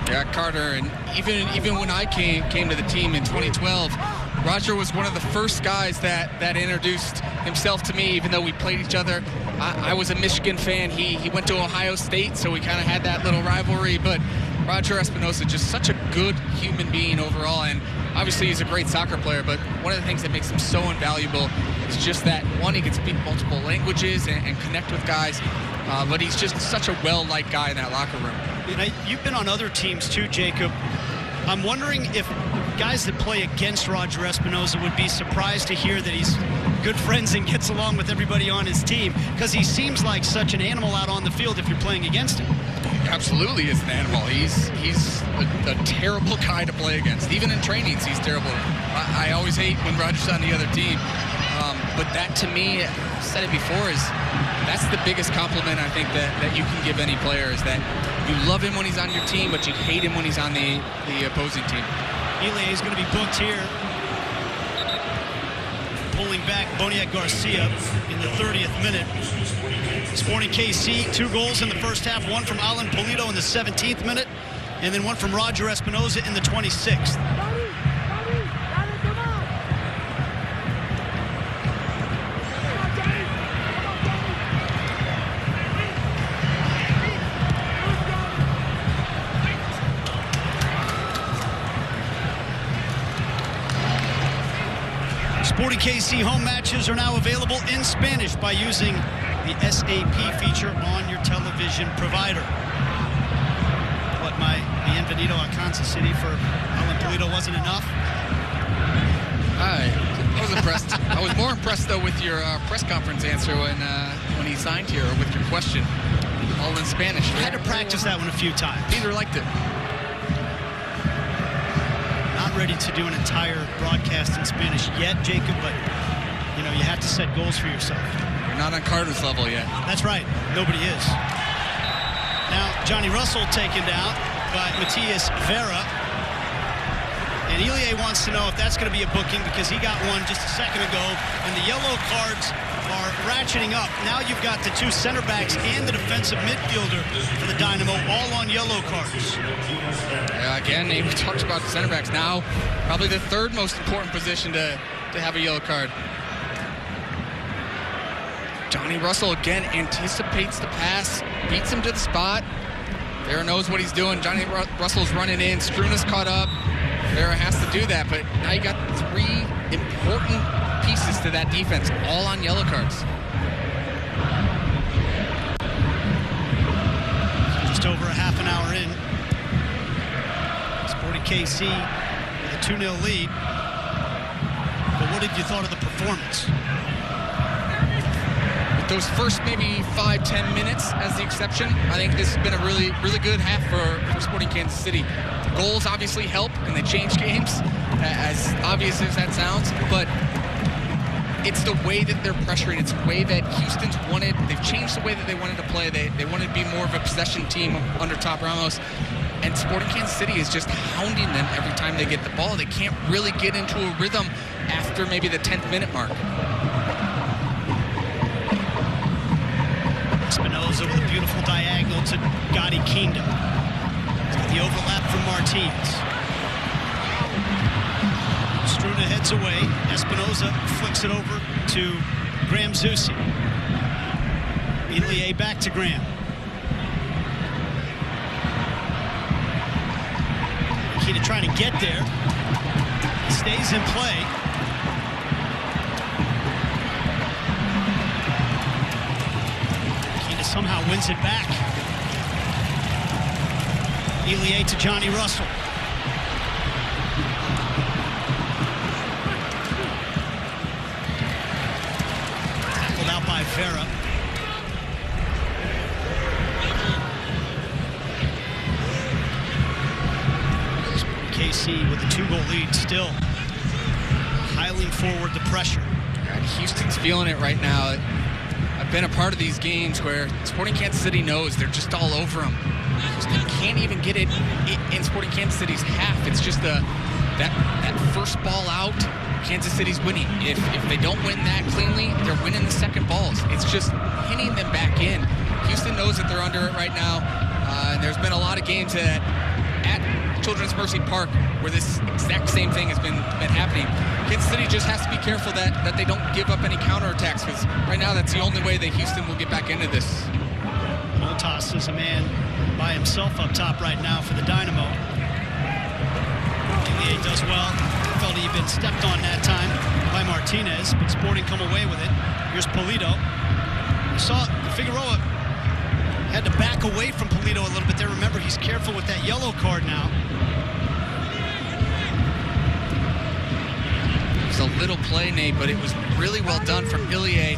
Yeah, Carter, and even when I came to the team in 2012, Roger was one of the first guys that introduced himself to me, even though we played each other. I was a Michigan fan. He went to Ohio State, so we kind of had that little rivalry. But Roger Espinoza, just such a good human being overall. And obviously he's a great soccer player, but one of the things that makes him so invaluable is just that, one, he can speak multiple languages and connect with guys. But he's just such a well-liked guy in that locker room. You know, you've been on other teams too, Jacob. I'm wondering if guys that play against Roger Espinoza would be surprised to hear that he's good friends and gets along with everybody on his team, because he seems like such an animal out on the field if you're playing against him. Absolutely is an animal. He's a terrible guy to play against. Even in trainings, he's terrible. I always hate when Roger's on the other team. But that, to me, I've said it before, that's the biggest compliment I think that you can give any player, is that you love him when he's on your team, but you hate him when he's on the opposing team. Elie is going to be booked here. Pulling back Boniek Garcia in the 30th minute. Sporting KC, 2 goals in the first half, one from Alan Polito in the 17th minute, and then one from Roger Espinoza in the 26th. Sporting KC home matches are now available in Spanish by using the SAP feature on your television provider. What, my bienvenido a Kansas City for Alan Polito wasn't enough? I was impressed. I was more impressed, though, with your press conference answer when he signed here, or with your question, all in Spanish. I had to practice that one a few times. Peter liked it. Ready to do an entire broadcast in Spanish yet, Jacob, but you know, you have to set goals for yourself. You're not on Carter's level yet. That's right. Nobody is. Now, Johnny Russell taken down by Matias Vera. And Elie wants to know if that's going to be a booking, because he got one just a second ago, and the yellow cards are ratcheting up. Now you've got the 2 center backs and the defensive midfielder for the Dynamo all on yellow cards. Again, we talked about the center backs. Now, probably the 3rd most important position to have a yellow card. Johnny Russell again anticipates the pass, beats him to the spot. Vera knows what he's doing. Johnny Russell's running in. Struna's caught up. Vera has to do that, but now you got 3 important pieces to that defense, all on yellow cards. Just over a half an hour in. Sporting KC with a 2-0 lead. But what have you thought of the performance? With those first maybe 5-10 minutes as the exception, I think this has been a really, really good half for Sporting Kansas City. Goals obviously help, and they change games, as obvious as that sounds, but it's the way that they're pressuring. It's the way that Houston's wanted. They've changed the way that they wanted to play. They wanted to be more of a possession team under Top Ramos. And Sporting Kansas City is just hounding them every time they get the ball. They can't really get into a rhythm after maybe the 10th minute mark. Espinoza with a beautiful diagonal to Gadi Kinda. He's got the overlap from Martins. Struna heads away. Espinoza flicks it over to Graham Zusi. Elie back to Graham. Kinda trying to get there. Stays in play. somehow wins it back. Elie to Johnny Russell. Tackled out by Vera. KC with a 2-goal lead still. Piling forward the pressure. And Houston's feeling it right now. I've been a part of these games where Sporting Kansas City knows they're just all over them. Houston can't even get it in Sporting Kansas City's half. It's just that first ball out, Kansas City's winning. If they don't win that cleanly, they're winning the second balls. It's just hitting them back in. Houston knows that they're under it right now. And there's been a lot of games at Children's Mercy Park where this exact same thing has been happening. Kansas City just has to be careful that they don't give up any counterattacks, because right now that's the only way that Houston will get back into this. Montas is a man by himself up top right now for the Dynamo. Elie does well. Felt he'd been stepped on that time by Martinez, but Sporting come away with it. Here's Polito. You saw Figueroa had to back away from Polito a little bit there. Remember, he's careful with that yellow card now. It was a little play, Nate, but it was really well done from Elie.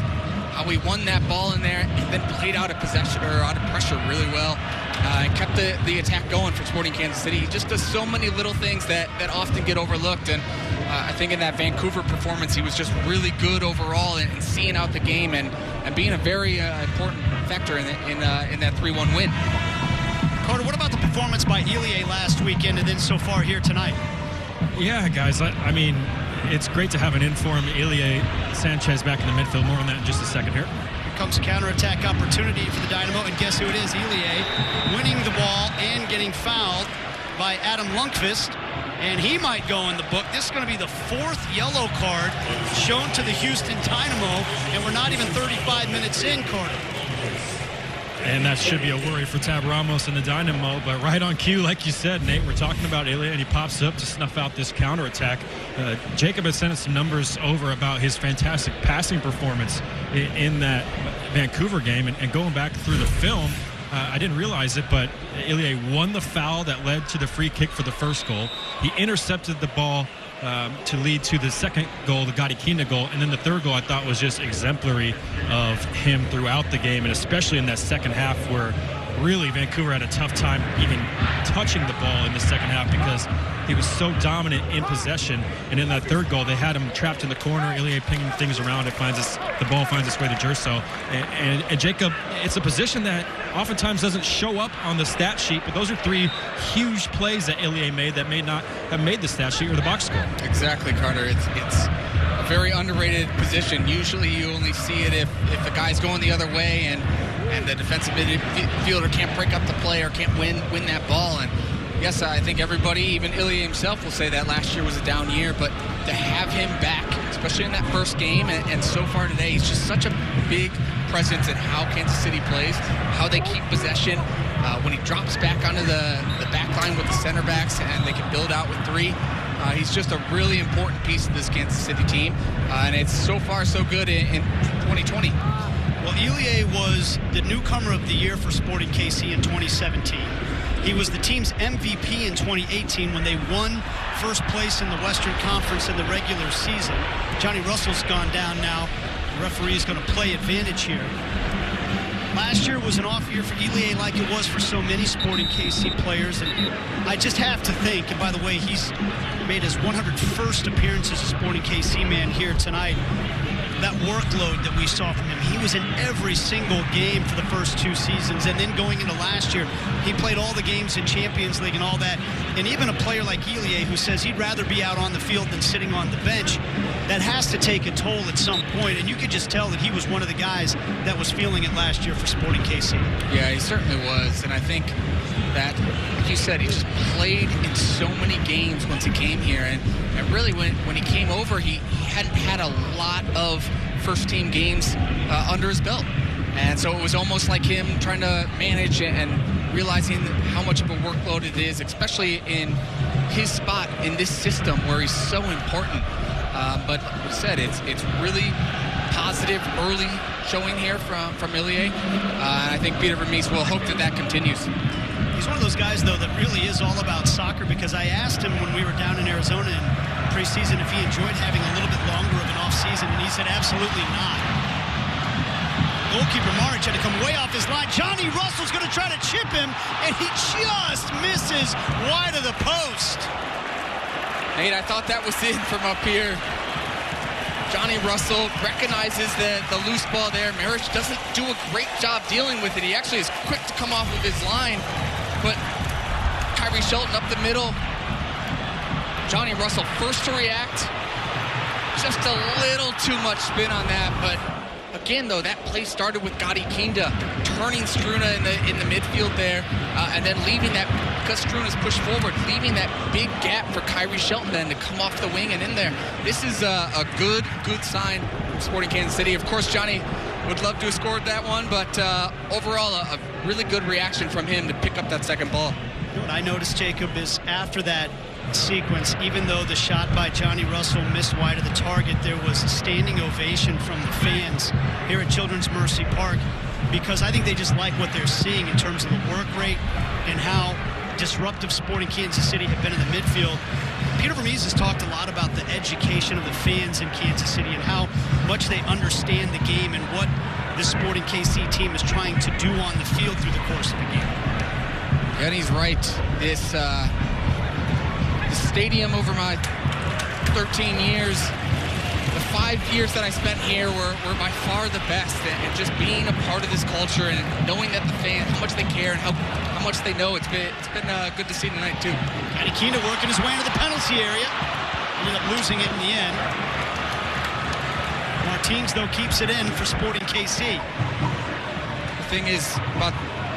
How he won that ball in there and then played out of possession or out of pressure really well. And kept the attack going for Sporting Kansas City. He just does so many little things that often get overlooked. And I think in that Vancouver performance, he was just really good overall in seeing out the game and being a very important factor in that 3-1 win. Carter, what about the performance by Elie last weekend and then so far here tonight? Yeah, guys, I mean, it's great to have an informed Elie Sanchez back in the midfield. More on that in just a second here. Here comes a counterattack opportunity for the Dynamo, and guess who it is? Elie winning the ball and getting fouled by Adam Lundqvist, and he might go in the book. This is going to be the 4th yellow card shown to the Houston Dynamo, and we're not even 35 minutes in, Carter. And that should be a worry for Tab Ramos and the Dynamo, but right on cue, like you said, Nate, we're talking about Elie, and he pops up to snuff out this counterattack. Jacob has sent us some numbers over about his fantastic passing performance in that Vancouver game, and going back through the film, I didn't realize it, but Elie won the foul that led to the free kick for the first goal. He intercepted the ball to lead to the second goal, the Gadi Kinda goal, and then the third goal I thought was just exemplary of him throughout the game, and especially in that second half where really Vancouver had a tough time even touching the ball in the second half because he was so dominant in possession. And in that third goal, they had him trapped in the corner. Elie pinging things around. The ball finds its way to Jerso. And Jacob, it's a position that oftentimes doesn't show up on the stat sheet, but those are 3 huge plays that Elie made that may not have made the stat sheet or the box score. Exactly, Carter. It's a very underrated position. Usually you only see it if the guy's going the other way and the defensive midfielder can't break up the play or can't win that ball. And yes, I think everybody, even Elie himself, will say that last year was a down year, but to have him back, especially in that first game and so far today, he's just such a big presence in how Kansas City plays, how they keep possession. When he drops back onto the back line with the center backs and they can build out with 3, he's just a really important piece of this Kansas City team, and it's so far so good in 2020. Well, Elie was the newcomer of the year for Sporting KC in 2017. He was the team's MVP in 2018 when they won first place in the Western Conference in the regular season. Johnny Russell's gone down now. The referee is going to play advantage here. Last year was an off year for Elie, like it was for so many Sporting KC players, and I just have to think, and by the way, he's made his 101st appearance as a Sporting KC man here tonight. That workload that we saw from him, he was in every single game for the first 2 seasons, and then going into last year, he played all the games in Champions League and all that. And even a player like Elie, who says he'd rather be out on the field than sitting on the bench, that has to take a toll at some point. And you could just tell that he was one of the guys that was feeling it last year for Sporting KC. Yeah, he certainly was, and I think that, like you said, he just played in so many games once he came here, and really when he came over, he hadn't had a lot of first-team games under his belt, and so it was almost like him trying to manage and realizing how much of a workload it is, especially in his spot in this system where he's so important. But like you said, it's really positive early showing here from Ilya. And I think Peter Vermees will hope that continues. He's one of those guys, though, that really is all about soccer, because I asked him when we were down in Arizona in preseason if he enjoyed having a little bit longer of an off-season, and he said absolutely not. Goalkeeper Maric had to come way off his line. Johnny Russell's going to try to chip him, and he just misses wide of the post. Nate, I thought that was in from up here. Johnny Russell recognizes the loose ball there. Maric doesn't do a great job dealing with it. He actually is quick to come off of his line, but Kyrie Shelton up the middle. Johnny Russell first to react. Just a little too much spin on that, but again, though, that play started with Gadi Kinda turning Struna in the midfield there, and then leaving that, because Struna's pushed forward, leaving that big gap for Kyrie Shelton then to come off the wing and in there. This is a good sign from Sporting Kansas City. Of course, Johnny would love to have scored that one, but overall, a really good reaction from him to pick up that second ball. What I noticed, Jacob, is after that sequence, even though the shot by Johnny Russell missed wide of the target, there was a standing ovation from the fans here at Children's Mercy Park, because I think they just like what they're seeing in terms of the work rate and how disruptive Sporting Kansas City have been in the midfield. Peter Vermees has talked a lot about the education of the fans in Kansas City and how much they understand the game and what the Sporting KC team is trying to do on the field through the course of the game. And he's right. This stadium, over my 13 years, the 5 years that I spent here were by far the best. And just being a part of this culture and knowing that the fans, how much they care and how much they know, it's been good to see tonight too. Adekina working his way into the penalty area. Ended up losing it in the end. Martins, though, keeps it in for Sporting KC. The thing is about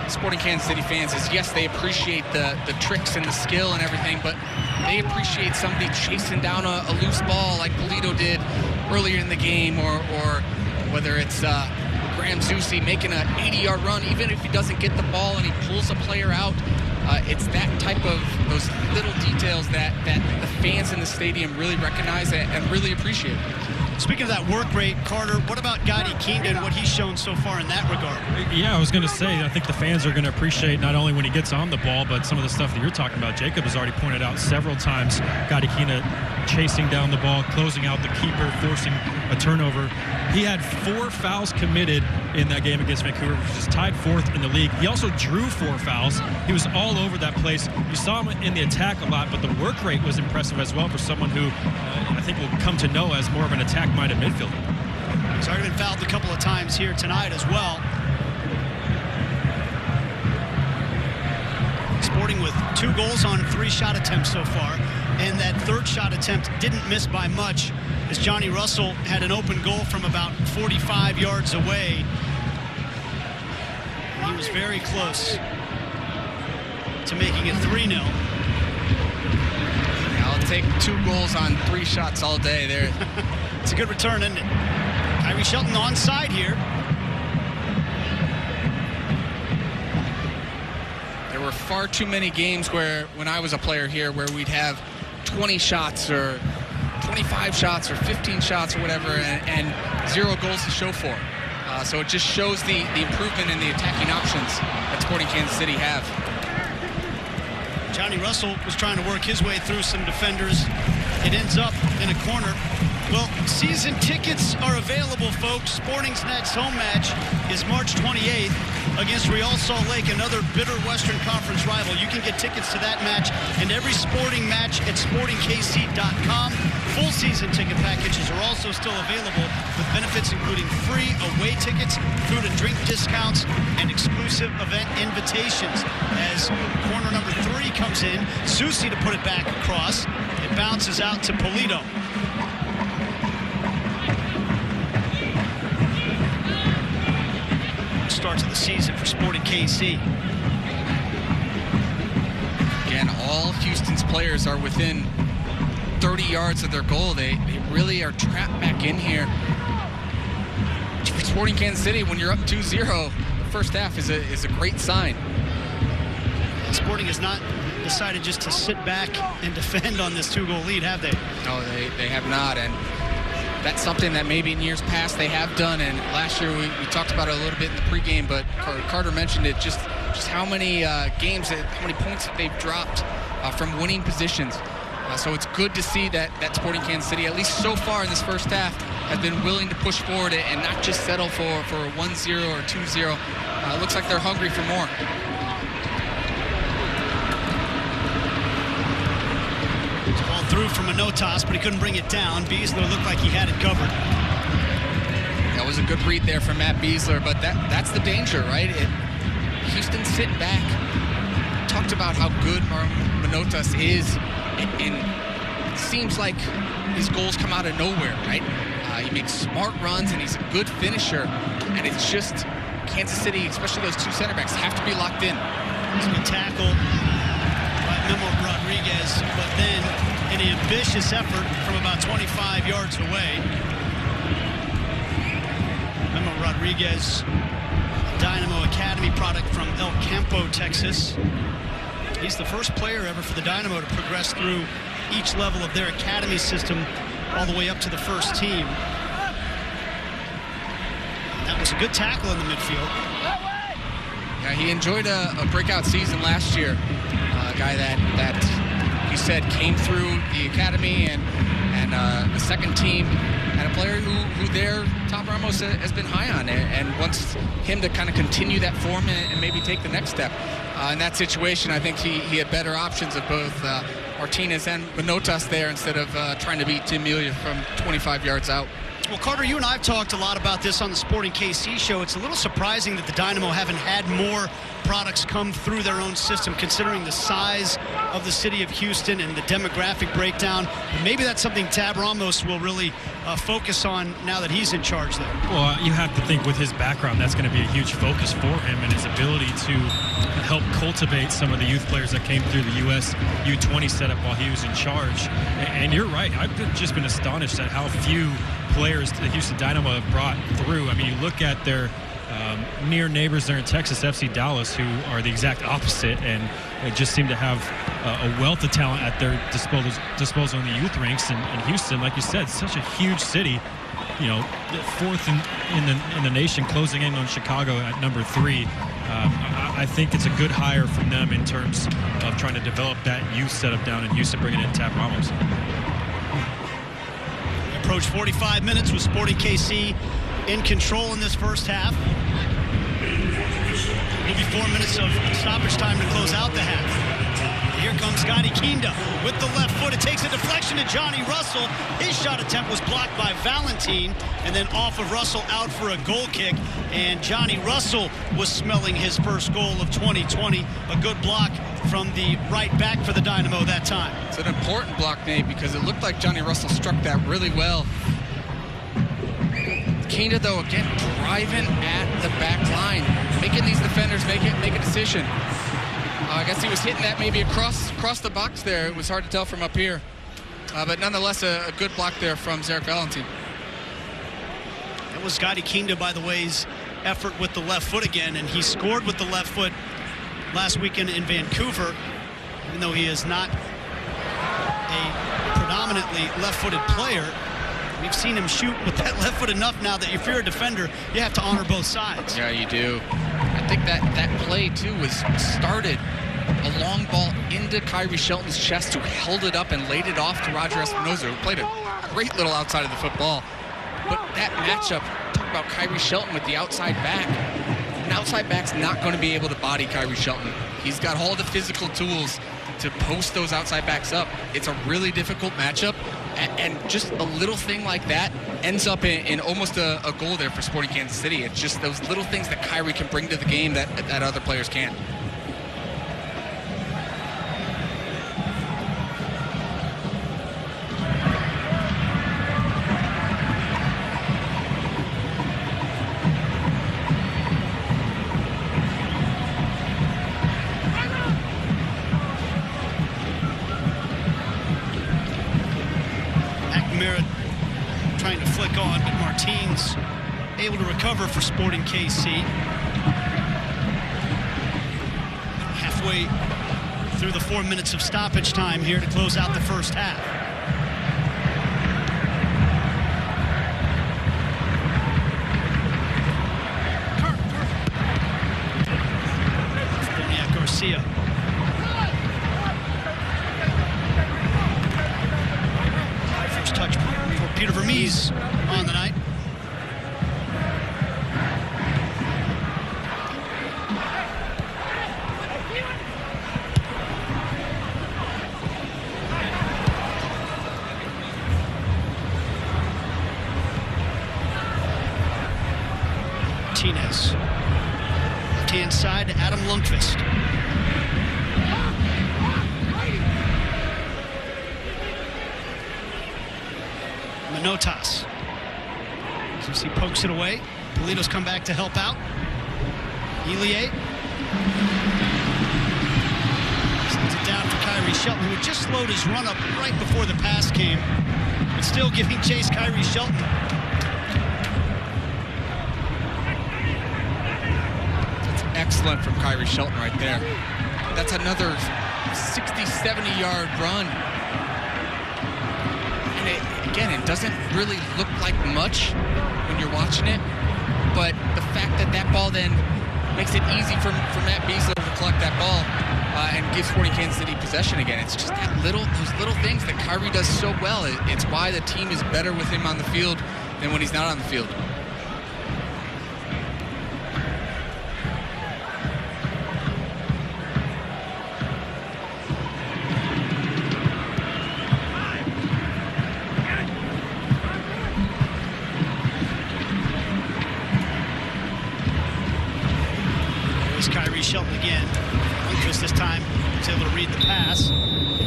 Sporting Kansas City fans is, yes, they appreciate the tricks and the skill and everything, but they appreciate somebody chasing down a loose ball like Polito did earlier in the game, or whether it's Graham Zusi making an 80-yard run, even if he doesn't get the ball and he pulls a player out. It's that type of, those little details that the fans in the stadium really recognize and really appreciate. Speaking of that work rate, Carter, what about Gadi Kinda and what he's shown so far in that regard? Yeah, I was going to say, I think the fans are going to appreciate not only when he gets on the ball, but some of the stuff that you're talking about. Jacob has already pointed out several times, Gadi Kinda chasing down the ball, closing out the keeper, forcing a turnover. He had 4 fouls committed in that game against Vancouver, which is tied 4th in the league. He also drew 4 fouls. He was all over that place. You saw him in the attack a lot, but the work rate was impressive as well for someone who I think will come to know as more of an attack-minded midfielder. He's already been fouled a couple of times here tonight as well. Sporting with 2 goals on 3 shot attempts so far, and that 3rd shot attempt didn't miss by much, as Johnny Russell had an open goal from about 45 yards away. He was very close to making it 3-0. I'll take 2 goals on 3 shots all day there. It's a good return, isn't it? Kyrie Shelton onside here. There were far too many games where, when I was a player here, where we'd have 20 shots or 25 shots or 15 shots or whatever, and 0 goals to show for. So it just shows the improvement in the attacking options that Sporting Kansas City have. Johnny Russell was trying to work his way through some defenders. It ends up in a corner. Well, season tickets are available, folks. Sporting's next home match is March 28th against Real Salt Lake, another bitter Western Conference rival. You can get tickets to that match and every Sporting match at sportingkc.com. Full season ticket packages are also still available, with benefits including free away tickets, food and drink discounts, and exclusive event invitations. As corner number 3 comes in, Susi to put it back across. It bounces out to Polito. Starts of the season for Sporting KC. Again, all Houston's players are within 30 yards of their goal. They really are trapped back in here. For Sporting Kansas City, when you're up 2-0, the first half is a great sign. Sporting has not decided just to sit back and defend on this 2-goal lead, have they? No, they have not. And that's something that maybe in years past they have done, and last year we talked about it a little bit in the pregame, but Carter mentioned it, just how many games, how many points that they've dropped from winning positions. So it's good to see that Sporting Kansas City, at least so far in this first half, has been willing to push forward and not just settle for a 1-0 or 2-0. It looks like they're hungry for more. Ball through from Manotas, but he couldn't bring it down. Beasler looked like he had it covered. That was a good read there from Matt Beasler, but that's the danger, right? Houston sitting back. Talked about how good Manotas is, and it seems like his goals come out of nowhere, right? He makes smart runs, and he's a good finisher. And it's just Kansas City, especially those two center backs, have to be locked in. It's a good tackle by Memo Rodriguez, but then an ambitious effort from about 25 yards away. Memo Rodriguez, Dynamo Academy product from El Campo, Texas. He's the first player ever for the Dynamo to progress through each level of their academy system all the way up to the first team. That was a good tackle in the midfield. Yeah, he enjoyed a breakout season last year. A guy that you said came through the academy and the second team, and a player who there Tom Ramos has been high on, and wants him to kind of continue that form and maybe take the next step. In that situation, I think he had better options of both Martinez and Manotas there instead of trying to beat Tim Melia from 25 yards out. Well, Carter, you and I have talked a lot about this on the Sporting KC show. It's a little surprising that the Dynamo haven't had more products come through their own system, considering the size of the city of Houston and the demographic breakdown. And maybe that's something Tab Ramos will really focus on now that he's in charge there. Well, you have to think with his background, that's going to be a huge focus for him, and his ability to help cultivate some of the youth players that came through the U.S. U20 setup while he was in charge. And you're right. I've just been astonished at how few players the Houston Dynamo have brought through. I mean, you look at their near neighbors there in Texas, FC Dallas, who are the exact opposite, and they just seem to have a wealth of talent at their disposal in the youth ranks. And Houston, like you said, such a huge city, you know, fourth in the nation, closing in on Chicago at number 3. I think it's a good hire from them in terms of trying to develop that youth setup down in Houston, bringing in Tab Ramos. Approach 45 minutes with Sporting KC in control in this first half. Maybe 4 minutes of stoppage time to close out the half. Here comes Scotty Kinda with the left foot. It takes a deflection to Johnny Russell. His shot attempt was blocked by Valentin, and then off of Russell out for a goal kick. And Johnny Russell was smelling his first goal of 2020. A good block from the right back for the Dynamo that time. It's an important block, Nate, because it looked like Johnny Russell struck that really well. Kinda, though, again, driving at the back line, making these defenders make a decision. I guess he was hitting that maybe across the box there. It was hard to tell from up here. But nonetheless, a good block there from Zarek Valentin. That was Scotty Kinda, by the way's effort with the left foot again, and he scored with the left foot last weekend in Vancouver, even though he is not a predominantly left-footed player. We've seen him shoot with that left foot enough now that if you're a defender, you have to honor both sides. Yeah, you do. I think that play, too, was started a long ball into Kyrie Shelton's chest, who held it up and laid it off to Roger Espinoza, who played a great little outside of the football. But that matchup, talk about Kyrie Shelton with the outside back. An outside back's not going to be able to body Kyrie Shelton. He's got all the physical tools to post those outside backs up. It's a really difficult matchup, and just a little thing like that ends up in almost a goal there for Sporting Kansas City. It's just those little things that Kyrie can bring to the game that other players can't. Trying to flick on, but Martins able to recover for Sporting KC. Halfway through the 4 minutes of stoppage time here to close out the first half. Garcia. First touch for Peter Vermees on the night. Martinez. Left-hand side to Adam Lundqvist. Manotas. As he pokes it away. Polito's come back to help out. Elie. Sends it down for Kyrie Shelton, who had just slowed his run up right before the pass came. But still giving chase Kyrie Shelton. Excellent from Kyrie Shelton right there. That's another 60, 70-yard run. And again, it doesn't really look like much when you're watching it, but the fact that that ball then makes it easy for Matt Beasley to collect that ball and give Sporting Kansas City possession again. It's just those little things that Kyrie does so well. It's why the team is better with him on the field than when he's not on the field. Kyrie Shelton again. Lundqvist this time was able to read the pass.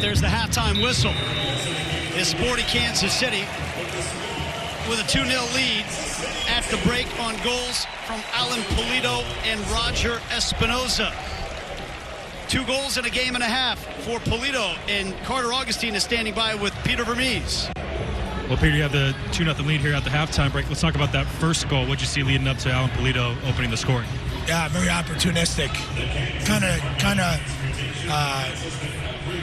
There's the halftime whistle. It's Sporting Kansas City with a 2-0 lead at the break on goals from Alan Polito and Roger Espinoza. 2 goals in a game and a half for Polito, and Carter Augustine is standing by with Peter Vermees. Well, Peter, you have the 2-0 lead here at the halftime break. Let's talk about that first goal. What'd you see leading up to Alan Polito opening the scoring? Yeah, very opportunistic. Kind of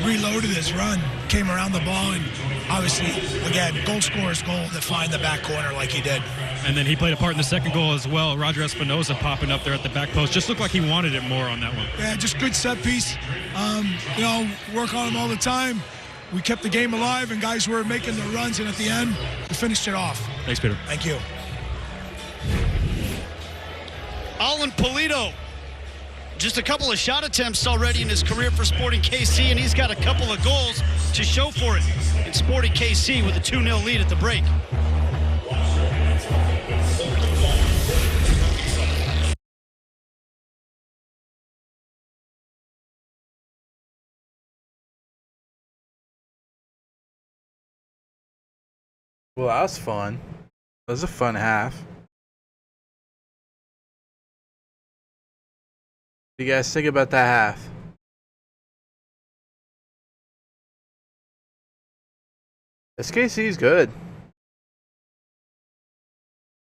reloaded his run, came around the ball, and obviously, again, goal scorer's goal to find the back corner like he did. And then he played a part in the second goal as well. Roger Espinoza popping up there at the back post. Just looked like he wanted it more on that one. Yeah, just good set piece. Work on him all the time. We kept the game alive, and guys were making the runs, and at the end, we finished it off. Thanks, Peter. Thank you. Alan Polito, just a couple of shot attempts already in his career for Sporting KC, and he's got a couple of goals to show for it in Sporting KC with a 2-0 lead at the break. Well, that was fun. That was a fun half. What do you guys think about that half? SKC is good.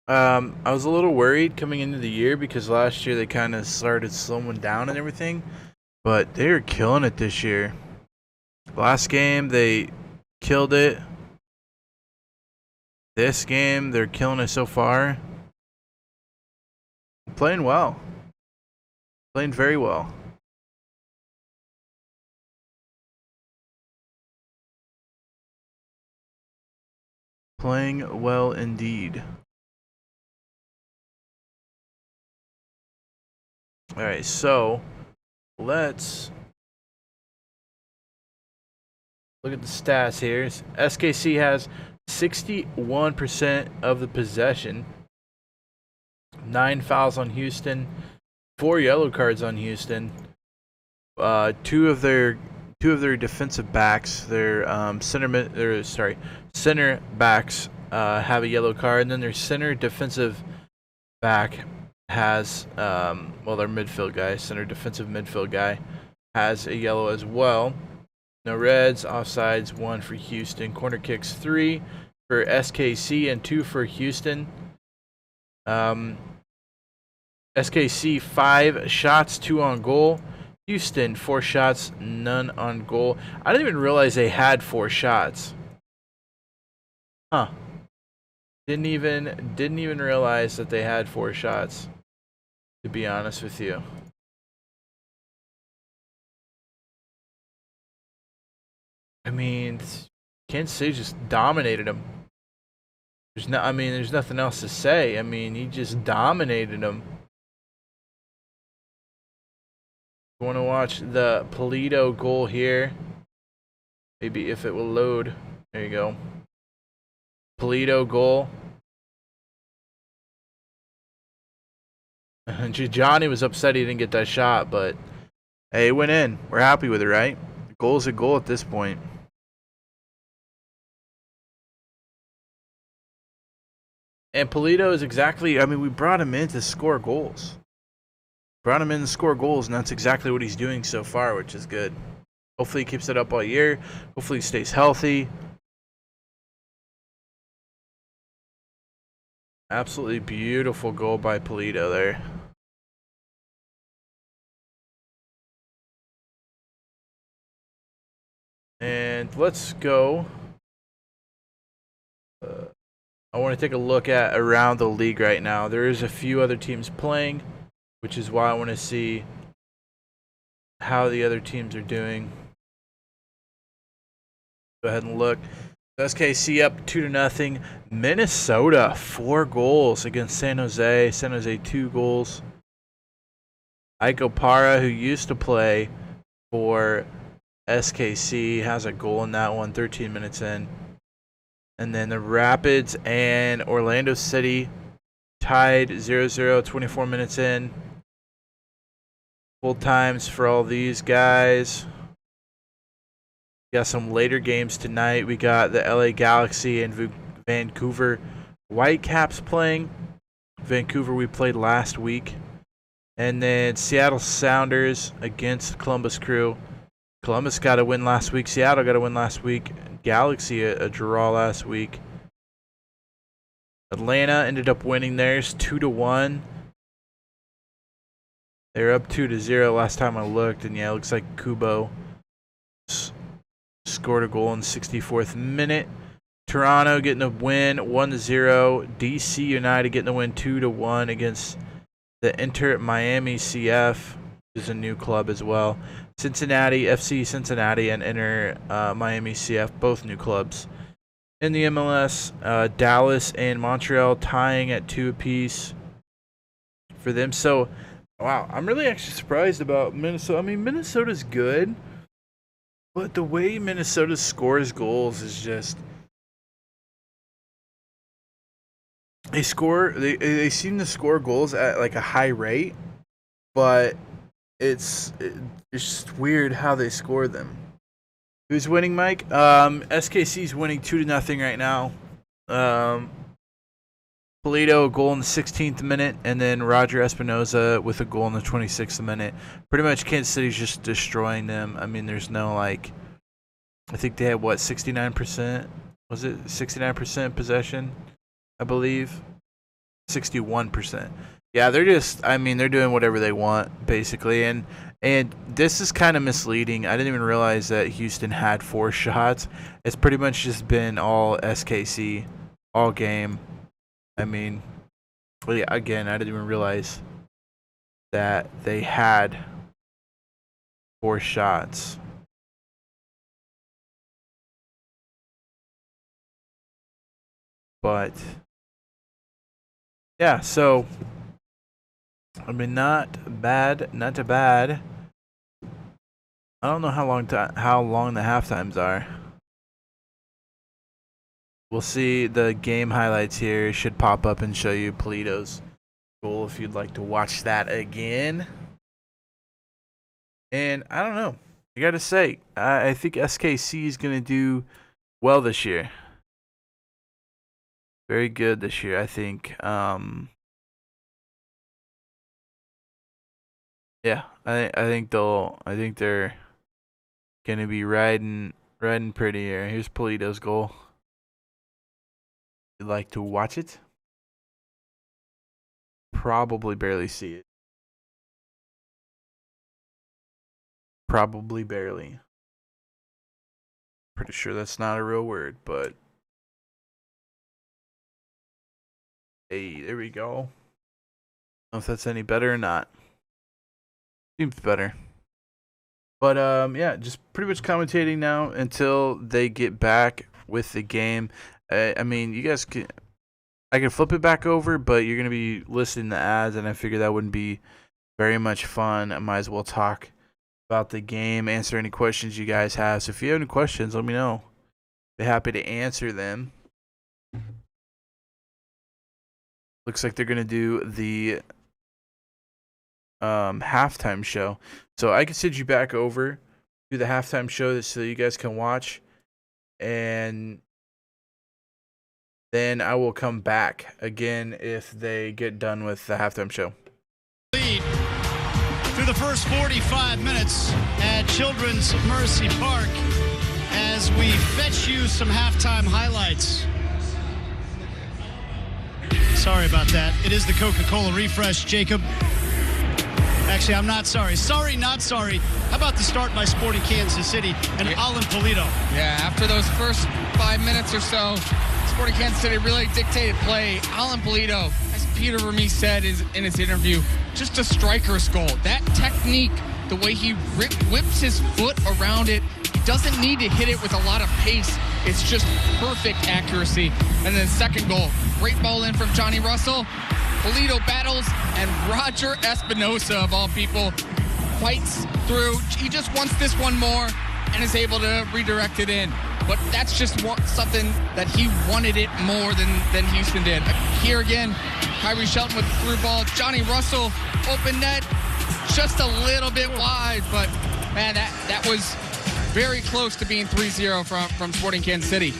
I was a little worried coming into the year because last year they kind of started slowing down and everything, but they're killing it this year. Last game they killed it. This game they're killing it so far. Playing well. Playing very well. Playing well indeed. Alright, so let's look at the stats here. SKC has 61% of the possession. 9 fouls on Houston. 4 yellow cards on Houston. Two of their defensive backs, their center backs have a yellow card, and then their center defensive back has their midfield guy, center defensive midfield guy, has a yellow as well. No reds, offsides, 1 for Houston. Corner kicks 3 for SKC and 2 for Houston. SKC 5 shots, 2 on goal. Houston 4 shots, none on goal. I didn't even realize they had 4 shots. Huh. Didn't even realize that they had 4 shots, to be honest with you. I mean, Kansas City just dominated him. There's nothing else to say. I mean, he just dominated him. You want to watch the Polito goal here? Maybe if it will load. There you go. Polito goal. Johnny was upset he didn't get that shot, but hey, it went in. We're happy with it, right? The goal's a goal at this point. And Polito is exactly, I mean, we brought him in to score goals. Brought him in to score goals, and that's exactly what he's doing so far, which is good. Hopefully he keeps it up all year. Hopefully he stays healthy. Absolutely beautiful goal by Polito there. And let's go. I want to take a look at around the league right now. There is a few other teams playing, which is why I want to see how the other teams are doing. Go ahead and look. SKC up 2-0. Minnesota 4 goals against San Jose. San Jose 2 goals. Ike Opara, who used to play for SKC, has a goal in that one 13 minutes in. And then the Rapids and Orlando City tied 0-0 24 minutes in. Full times for all these guys. We got some later games tonight. We got the LA Galaxy and Vancouver Whitecaps playing. Vancouver we played last week. And then Seattle Sounders against Columbus Crew. Columbus got a win last week. Seattle got a win last week. Galaxy a draw last week. Atlanta ended up winning theirs 2-1. They were up 2-0 last time I looked, and yeah, it looks like Kubo scored a goal in the 64th minute. Toronto getting a win 1-0. DC United getting a win 2-1 against the Inter Miami CF, which is a new club as well. Cincinnati, FC Cincinnati, and Inter Miami CF, both new clubs. In the MLS, Dallas and Montreal tying at 2 apiece for them. So, wow, I'm really actually surprised about Minnesota. I mean, Minnesota's good, but the way Minnesota scores goals is just... They seem to score goals at like a high rate, but it's just weird how they score them. Who's winning, Mike? SKC's winning 2-0 right now. Polito a goal in the 16th minute, and then Roger Espinoza with a goal in the 26th minute. Pretty much Kansas City's just destroying them. I mean, there's no like... I think they had, what, 69%? Was it 69% possession, I believe? 61%. Yeah, they're just... I mean, they're doing whatever they want, basically. And this is kind of misleading. I didn't even realize that Houston had 4 shots. It's pretty much just been all SKC all game. I mean, well, yeah, again, I didn't even realize that they had 4 shots. But yeah, so I mean, not bad, not too bad. I don't know how long the half times are. We'll see. The game highlights here should pop up and show you Polito's goal if you'd like to watch that again. And I don't know. I gotta say, I think SKC is gonna do well this year. Very good this year, I think. Yeah, I think they're gonna be riding pretty here. Here's Polito's goal. You'd like to watch it? Probably barely see it. Probably barely. Pretty sure that's not a real word, but hey, there we go. I don't know if that's any better or not. Seems better. But yeah, just pretty much commentating now until they get back with the game. I mean, you guys can. I can flip it back over, but you're gonna be listening to ads, and I figure that wouldn't be very much fun. I might as well talk about the game, answer any questions you guys have. So if you have any questions, let me know. Be happy to answer them. Looks like they're gonna do the halftime show. So I can send you back over to the halftime show so you guys can watch, and then I will come back again if they get done with the halftime show. Lead through the first 45 minutes at Children's Mercy Park as we fetch you some halftime highlights. Sorry about that. It is the Coca-Cola refresh, Jacob. Actually, I'm not sorry. Sorry, not sorry. How about the start by Sporting Kansas City and Alan Polito? Yeah, after those first 5 minutes or so, Sporting Kansas City really dictated play. Alan Polito, as Peter Vermes said in his interview, just a striker's goal. That technique, the way he whips his foot around it, he doesn't need to hit it with a lot of pace. It's just perfect accuracy. And then second goal, great ball in from Johnny Russell. Polito battles, and Roger Espinosa, of all people, fights through. He just wants this one more and is able to redirect it in. But that's just something that he wanted it more than Houston did. Here again, Kyrie Shelton with the through ball. Johnny Russell, open net, just a little bit wide. But, man, that was very close to being 3-0 from Sporting Kansas City.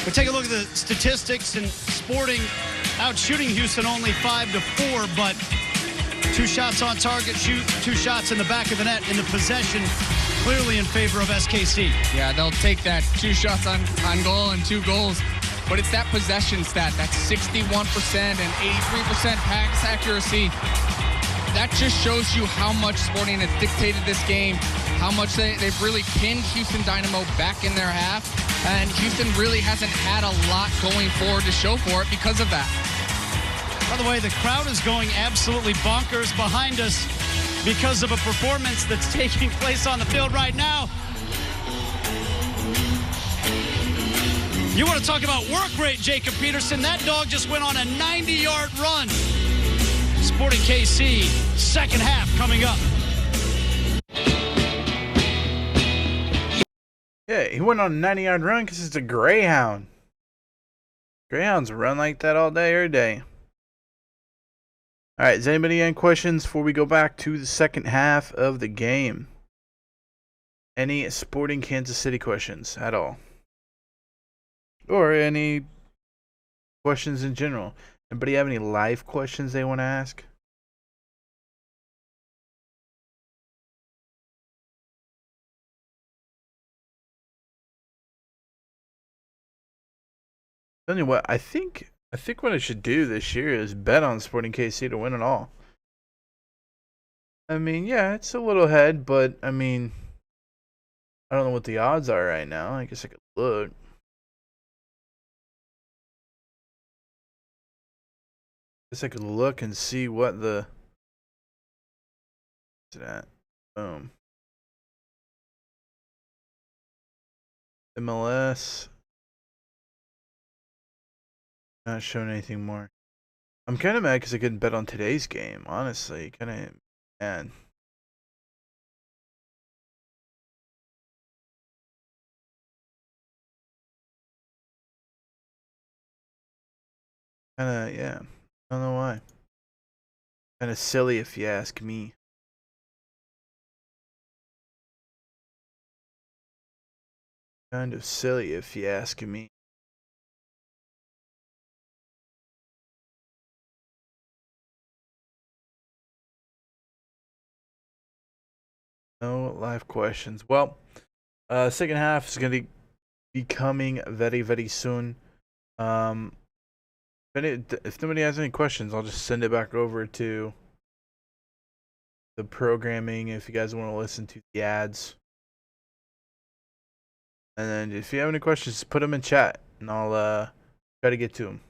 But take a look at the statistics, and Sporting out shooting Houston only 5-4, but 2 shots on target, 2 shots in the back of the net in the possession, clearly in favor of SKC. Yeah, they'll take that 2 shots on goal and 2 goals, but it's that possession stat, that 61% and 83% pass accuracy. That just shows you how much Sporting has dictated this game, how much they've really pinned Houston Dynamo back in their half, and Houston really hasn't had a lot going forward to show for it because of that. By the way, the crowd is going absolutely bonkers behind us because of a performance that's taking place on the field right now. You want to talk about work rate, Jacob Peterson? That dog just went on a 90-yard run. Sporting KC, second half coming up. Yeah, he went on a 90-yard run because it's a Greyhound. Greyhounds run like that all day, every day. All right, does anybody have any questions before we go back to the second half of the game? Any Sporting Kansas City questions at all? Or any questions in general? Anybody have any live questions they want to ask? Tell you what, I think what I should do this year is bet on Sporting KC to win it all. I mean, yeah, it's a little head, but I mean, I don't know what the odds are right now. I guess I could look. Guess I could look and see what the what's that? Boom. MLS. Not showing anything more. I'm kind of mad because I couldn't bet on today's game. Honestly, kind of mad. Kind of, yeah. I don't know why. Kind of silly if you ask me. Kind of silly if you ask me. No live questions. Well, second half is going to be coming very, very soon. If nobody has any questions, I'll just send it back over to the programming if you guys want to listen to the ads. And then if you have any questions, put them in chat, and I'll try to get to them.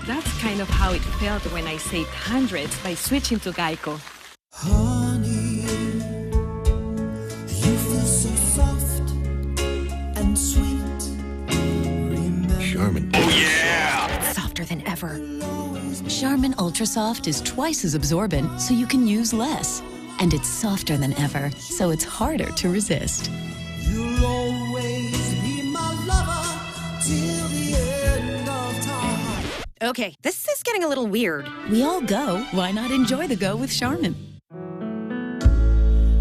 That's kind of how it felt when I saved hundreds by switching to Geico. Honey, you feel so soft and sweet. Charmin. Oh yeah! Softer than ever. Charmin Ultra Soft is twice as absorbent, so you can use less. And it's softer than ever, so it's harder to resist. You'll always be my lover till the end of time. Okay, this is getting a little weird. We all go. Why not enjoy the go with Charmin?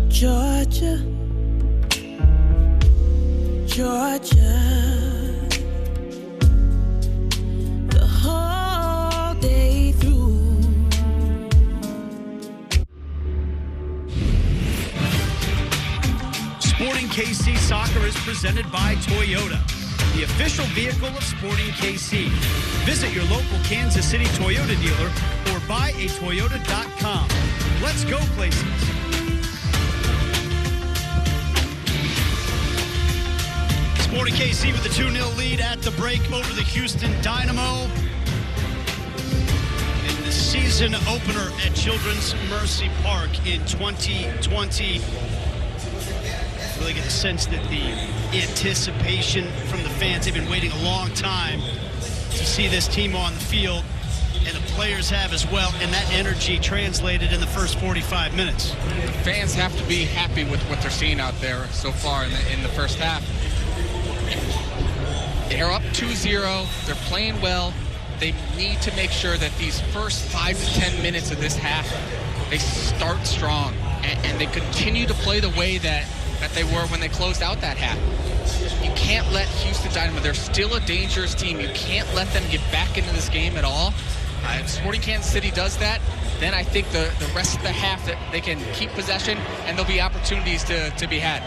Georgia, Georgia, the whole day through. Sporting KC Soccer is presented by Toyota, the official vehicle of Sporting KC. Visit your local Kansas City Toyota dealer or buyatoyota.com. Let's go places. Sporting KC with the 2-0 lead at the break over the Houston Dynamo. In the season opener at Children's Mercy Park in 2020. Really get a sense that the anticipation from the fans, they've been waiting a long time to see this team on the field, and the players have as well, and that energy translated in the first 45 minutes. The fans have to be happy with what they're seeing out there so far in the first half. They're up 2-0. They're playing well. They need to make sure that these first 5 to 10 minutes of this half, they start strong, and they continue to play the way that they were when they closed out that half. You can't let Houston Dynamo, they're still a dangerous team. You can't let them get back into this game at all. If Sporting Kansas City does that, then I think the rest of the half that they can keep possession and there'll be opportunities to be had.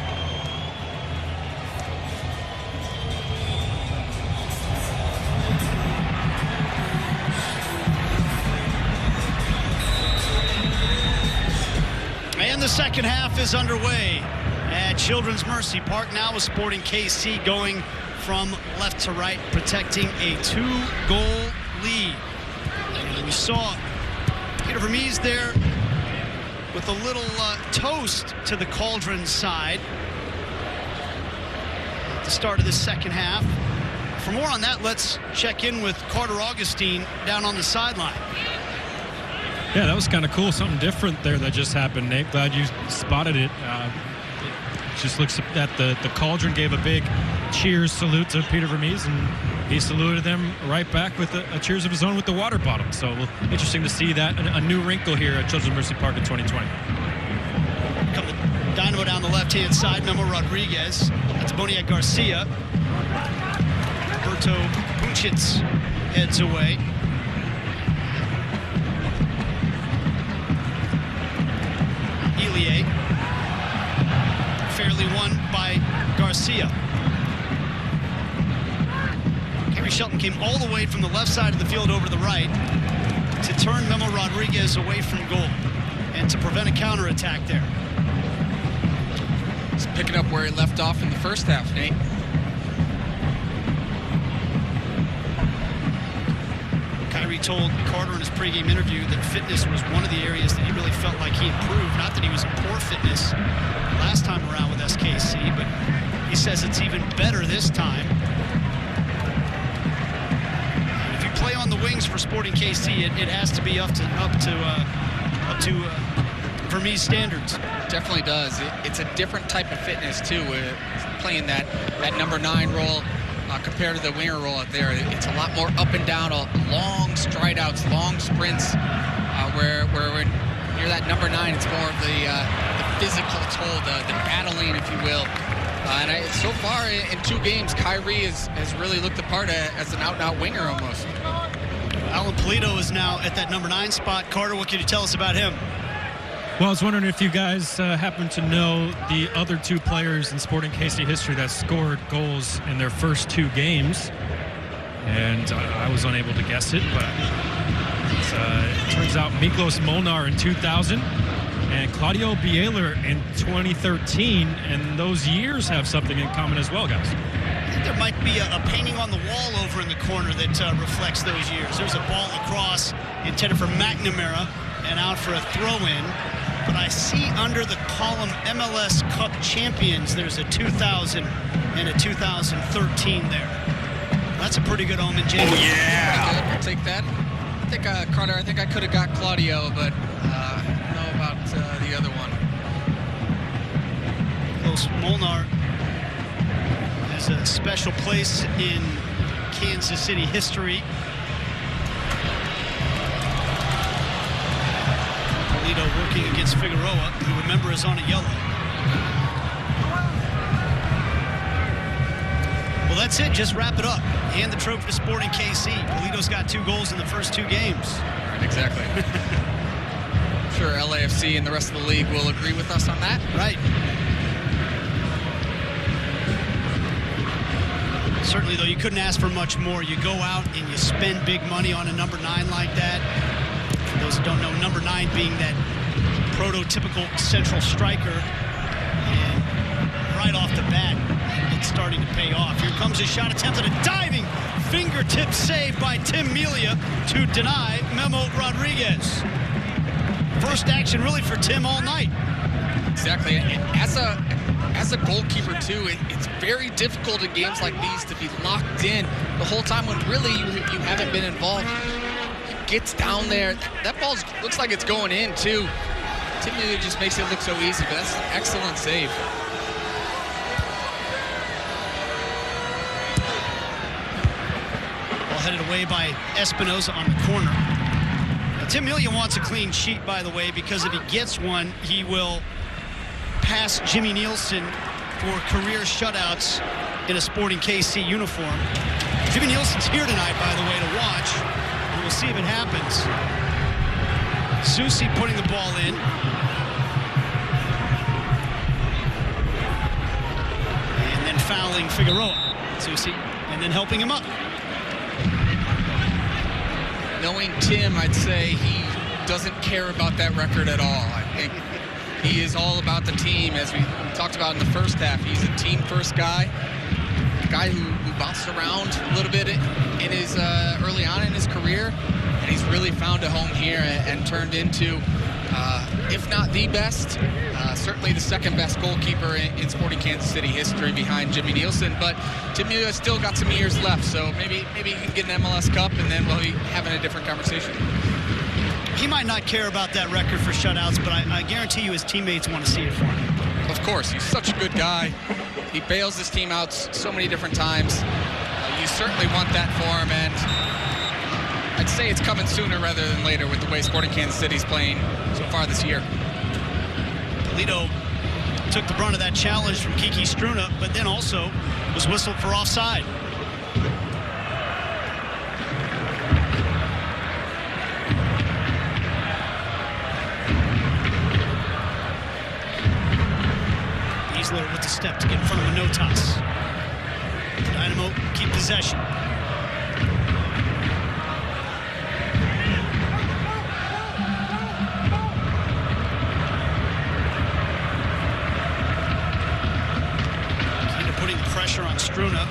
And the second half is underway at Children's Mercy Park. Now with Sporting KC going from left to right, protecting a 2-goal lead. And we saw Peter Vermees there with a little toast to the Cauldron side at the start of the second half. For more on that, let's check in with Carter Augustine down on the sideline. Yeah, that was kind of cool. Something different there that just happened, Nate. Glad you spotted it. Just looks at the Cauldron gave a big cheers salute to Peter Vermees, and he saluted them right back with a cheers of his own with the water bottle. So interesting to see that, a new wrinkle here at Children's Mercy Park in 2020. Come the Dynamo down the left-hand side, Memo Rodriguez. That's Boniek Garcia. Berto Puncic heads away. Elie. Fairly won by Garcia. Henry Shelton came all the way from the left side of the field over to the right to turn Memo Rodriguez away from goal and to prevent a counterattack there. He's picking up where he left off in the first half, Nate. Kyrie told Carter in his pregame interview that fitness was one of the areas that he really felt like he improved. Not that he was in poor fitness last time around with SKC, but he says it's even better this time. And if you play on the wings for Sporting KC, it has to be up to Vermees standards. Definitely does. It's a different type of fitness too. Playing that number 9 role. Compared to the winger role out there, it's a lot more up and down, long stride outs, long sprints, where when you're that number 9, it's more of the physical toll, the battling, if you will. And so far in 2 games, Kyrie has really looked the part as an out-and-out winger almost. Alan Polito is now at that number 9 spot. Carter, what can you tell us about him? Well, I was wondering if you guys happen to know the other 2 players in Sporting KC history that scored goals in their first 2 games. And I was unable to guess it, but it turns out Miklos Molnar in 2000 and Claudio Bieler in 2013. And those years have something in common as well, guys. think there might be a painting on the wall over in the corner that reflects those years. There's a ball across intended for McNamara and out for a throw-in. But I see under the column MLS Cup champions, there's a 2000 and a 2013 there. That's a pretty good omen, James. Oh, yeah. I'll take that. I think, Carter, I think I could have got Claudio, but I don't know about the other one. Close. Molnar has a special place in Kansas City history. Polito working against Figueroa, who remember is on a yellow. Well, that's it. Just wrap it up. Hand the trophy to Sporting KC. Polito's got 2 goals in the first 2 games. Right, exactly. I'm sure LAFC and the rest of the league will agree with us on that. Right. Certainly, though, you couldn't ask for much more. You go out and you spend big money on a number 9 like that. For those who don't know, number 9 being that prototypical central striker. And right off the bat, it's starting to pay off. Here comes a shot attempted, a diving fingertip save by Tim Melia to deny Memo Rodriguez. First action really for Tim all night. Exactly. As a goalkeeper, too, it's very difficult in games like these to be locked in the whole time when really you haven't been involved. He gets down there. That ball looks like it's going in, too. Tim Melia just makes it look so easy, but that's an excellent save. Headed away by Espinoza on the corner. Now, Tim Melia wants a clean sheet, by the way, because if he gets one, he will pass Jimmy Nielsen for career shutouts in a Sporting KC uniform. Jimmy Nielsen's here tonight, by the way, to watch. And we'll see if it happens. Susi putting the ball in. And then fouling Figueroa. Susi, and then helping him up. Knowing Tim, I'd say he doesn't care about that record at all. I think he is all about the team, as we talked about in the first half. He's a team-first guy, a guy who bounced around a little bit in his early on in his career, and he's really found a home here and turned into, if not the best, certainly the second best goalkeeper in Sporting Kansas City history behind Jimmy Nielsen. But Tim Melia still got some years left, so maybe he can get an MLS Cup, and then we'll be having a different conversation. He might not care about that record for shutouts, but I guarantee you his teammates want to see it for him. Of course, he's such a good guy. He bails his team out so many different times. You certainly want that for him, and I'd say it's coming sooner rather than later with the way Sporting Kansas City's playing so far this year. Polito took the brunt of that challenge from Kiki Struna, but then also was whistled for offside. Easler with the step to get in front of Manotas. Dynamo keep possession. Pressure on Struna.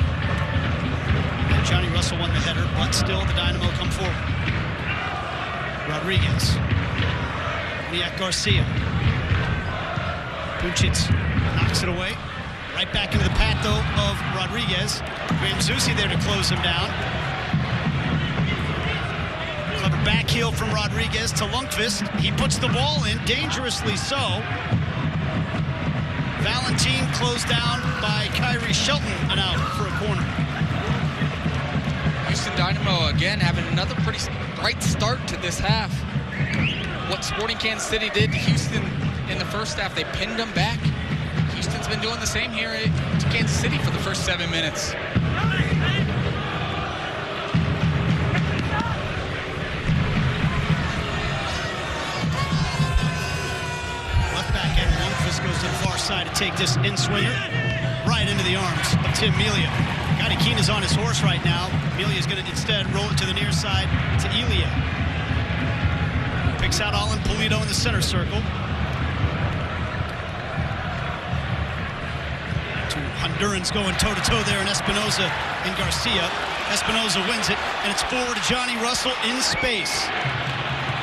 And Johnny Russell won the header, but still the Dynamo come forward. Rodriguez. Niak Garcia. Pucic knocks it away. Right back into the path, though, of Rodriguez. Graham Zusi there to close him down. Clever back heel from Rodriguez to Lundqvist. He puts the ball in, dangerously so. Valentin closed down by Kyrie Shelton and out for a corner. Houston Dynamo again having another pretty bright start to this half. What Sporting Kansas City did to Houston in the first half, they pinned them back. Houston's been doing the same here to Kansas City for the first 7 minutes. Goes to the far side to take this in-swinger right into the arms of Tim Melia. Gadikina's on his horse right now. Melia's going to instead roll it to the near side to Elia. Picks out Alan Polito in the center circle. To Hondurans going toe-to-toe there in Espinoza and Garcia. Espinoza wins it, and it's forward to Johnny Russell in space.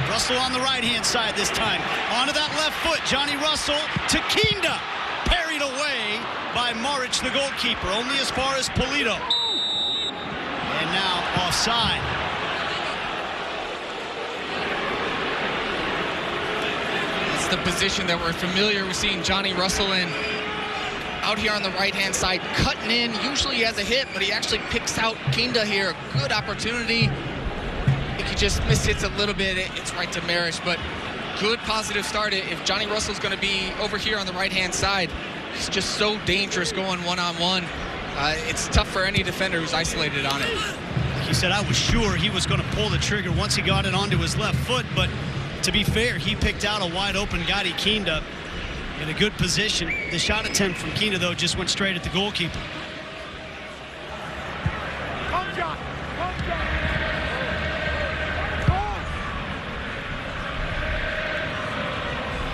Russell on the right-hand side this time. Onto that left foot, Johnny Russell to Kinda. Parried away by Maric, the goalkeeper, only as far as Polito. And now offside. It's the position that we're familiar with seeing Johnny Russell in. Out here on the right-hand side, cutting in. Usually he has a hit, but he actually picks out Kinda here. Good opportunity. I think he just mishits a little bit. It's right to Maric, but good positive start. If Johnny Russell's going to be over here on the right-hand side, he's just so dangerous going one-on-one. It's tough for any defender who's isolated on it. He said, I was sure he was going to pull the trigger once he got it onto his left foot, but to be fair, he picked out a wide-open Gadi Kinda in a good position. The shot attempt from Kinda, though, just went straight at the goalkeeper.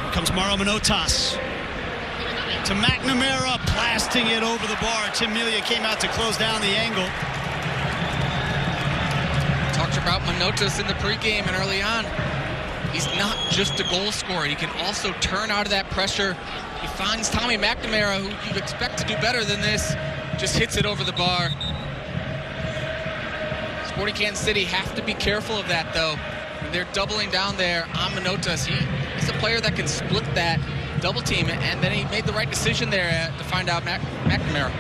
Here comes Mauro Manotas. To McNamara, blasting it over the bar. Tim Melia came out to close down the angle. Talked about Manotas in the pregame and early on. He's not just a goal scorer. He can also turn out of that pressure. He finds Tommy McNamara, who you'd expect to do better than this, just hits it over the bar. Sporting Kansas City have to be careful of that, though. When they're doubling down there on Manotas, he's a player that can split that double team, and then he made the right decision there to find out McNamara.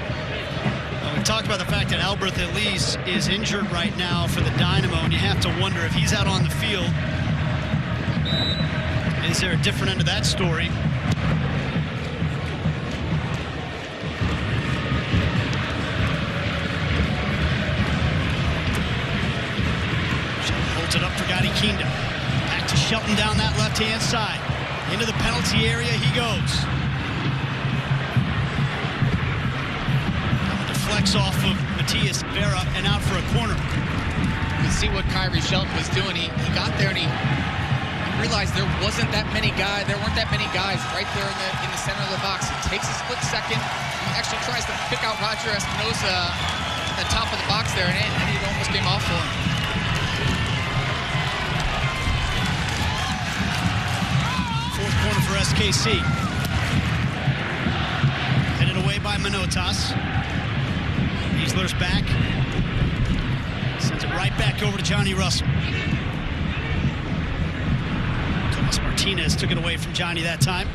Well, we talked about the fact that Albert Elise is injured right now for the Dynamo, and you have to wonder if he's out on the field. Is there a different end of that story? Shelton holds it up for Gadi Kinda. Back to Shelton down that left-hand side. Into the penalty area he goes. Deflects off of Matias Vera and out for a corner. You can see what Kyrie Shelton was doing. He got there and he realized there weren't that many guys right there in the center of the box. He takes a split second. He actually tries to pick out Roger Espinoza at the top of the box there, and it almost came off for him. Fourth corner for SKC. Headed away by Manotas. Easler's back. Sends it right back over to Johnny Russell. Martinez took it away from Johnny that time.